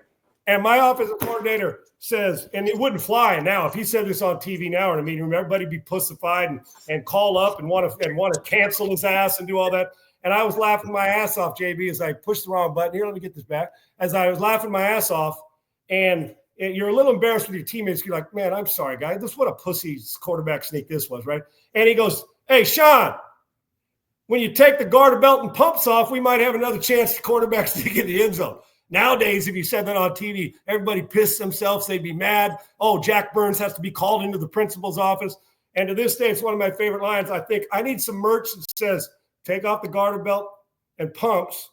And my offensive coordinator says, and it wouldn't fly now. If he said this on TV now in a meeting room, everybody'd be pussified and call up and want to cancel his ass and do all that. And I was laughing my ass off, JB, as I pushed the wrong button. Here, let me get this back. As I was laughing my ass off, and you're a little embarrassed with your teammates. You're like, man, I'm sorry, guy. This what a pussy quarterback sneak this was, right? And he goes, hey, Sean, when you take the garter belt and pumps off, we might have another chance to quarterback sneak in the end zone. Nowadays, if you said that on TV, everybody pissed themselves. They'd be mad. Oh, Jack Burns has to be called into the principal's office. And to this day, it's one of my favorite lines. I think I need some merch that says, take off the garter belt and pumps.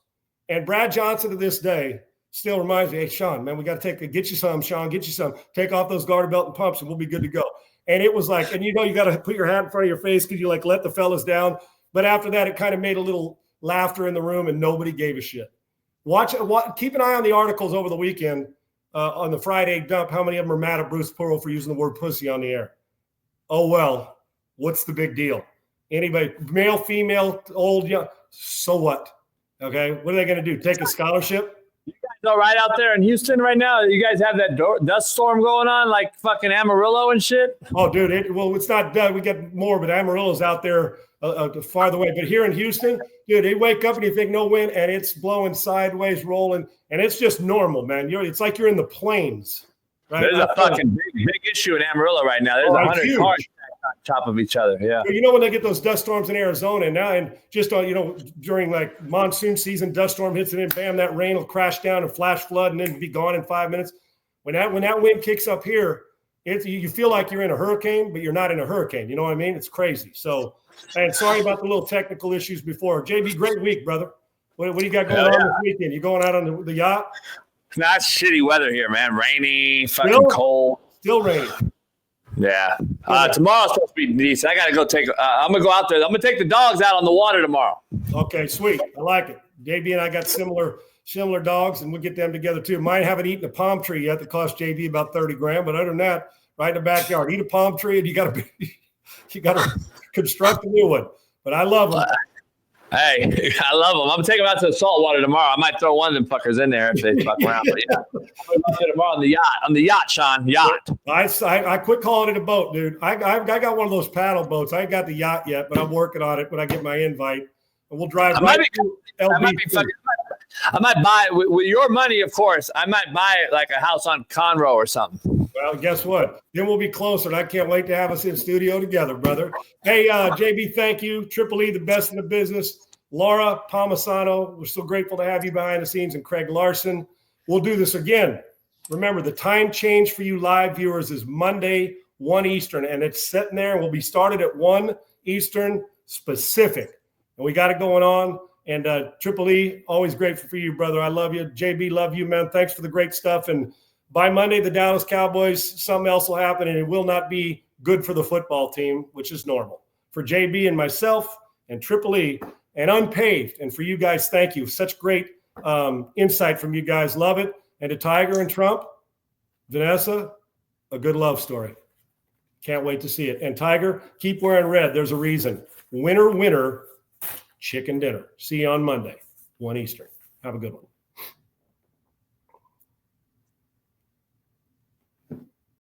And Brad Johnson to this day still reminds me, hey, Sean, man, we got to get you some, Sean, get you some. Take off those garter belt and pumps, and we'll be good to go. And it was like, and you got to put your hat in front of your face because you let the fellas down. But after that, it kind of made a little laughter in the room, and nobody gave a shit. Keep an eye on the articles over the weekend on the Friday dump. How many of them are mad at Bruce Pearl for using the word pussy on the air? Oh, well, what's the big deal? Anybody, male, female, old, young, so what? Okay. What are they going to do? Take a scholarship? So right out there in Houston right now, you guys have that dust storm going on like fucking Amarillo and shit? Oh, dude. It's not done. We get more, but Amarillo's out there farther away. But here in Houston, dude, they wake up and you think no wind, and it's blowing sideways, rolling, and it's just normal, man. It's like you're in the plains. Right? There's a fucking big issue in Amarillo right now. There's 100 cars on top of each other. Yeah. You know, when they get those dust storms in Arizona and just during like monsoon season, dust storm hits it and bam, that rain will crash down and flash flood and then be gone in 5 minutes. When that wind kicks up here, you feel like you're in a hurricane, but you're not in a hurricane. You know what I mean? It's crazy. So, and sorry about the little technical issues before. JB, great week, brother. What do you got going on this weekend? You going out on the yacht? Not shitty weather here, man. Rainy, fucking cold. Still raining. Yeah. Tomorrow's supposed to be decent. I got to go I'm going to go out there. I'm going to take the dogs out on the water tomorrow. Okay, sweet. I like it. JB and I got similar dogs, and we'll get them together too. Mine haven't eaten a palm tree yet that cost JB about 30 grand, but other than that, right in the backyard, eat a palm tree and you got to construct a new one. But I love them. Hey, I love them. I'm gonna take them out to the salt water tomorrow. I might throw one of them fuckers in there if they fuck around. But yeah, I'm gonna tomorrow on the yacht, Sean. Yacht. I quit calling it a boat, dude. I got one of those paddle boats. I ain't got the yacht yet, but I'm working on it when I get my invite. And we'll drive. I might buy with your money, of course. I might buy like a house on Conroe or something. Well, guess what? Then we'll be closer. And I can't wait to have us in studio together, brother. Hey, JB, thank you. Triple E, the best in the business. Laura Palmisano, we're so grateful to have you behind the scenes, and Craig Larson. We'll do this again. Remember, the time change for you live viewers is Monday, 1 Eastern, and it's sitting there, and we'll be started at 1 Eastern Pacific. And we got it going on. And Triple E, always grateful for you, brother. I love you. JB, love you, man. Thanks for the great stuff. And by Monday, the Dallas Cowboys, something else will happen, and it will not be good for the football team, which is normal. For JB and myself and Triple E and Unpaved, and for you guys, thank you. Such great insight from you guys. Love it. And to Tiger and Trump, Vanessa, a good love story. Can't wait to see it. And Tiger, keep wearing red. There's a reason. Winner, winner, chicken dinner. See you on Monday, 1 Eastern. Have a good one.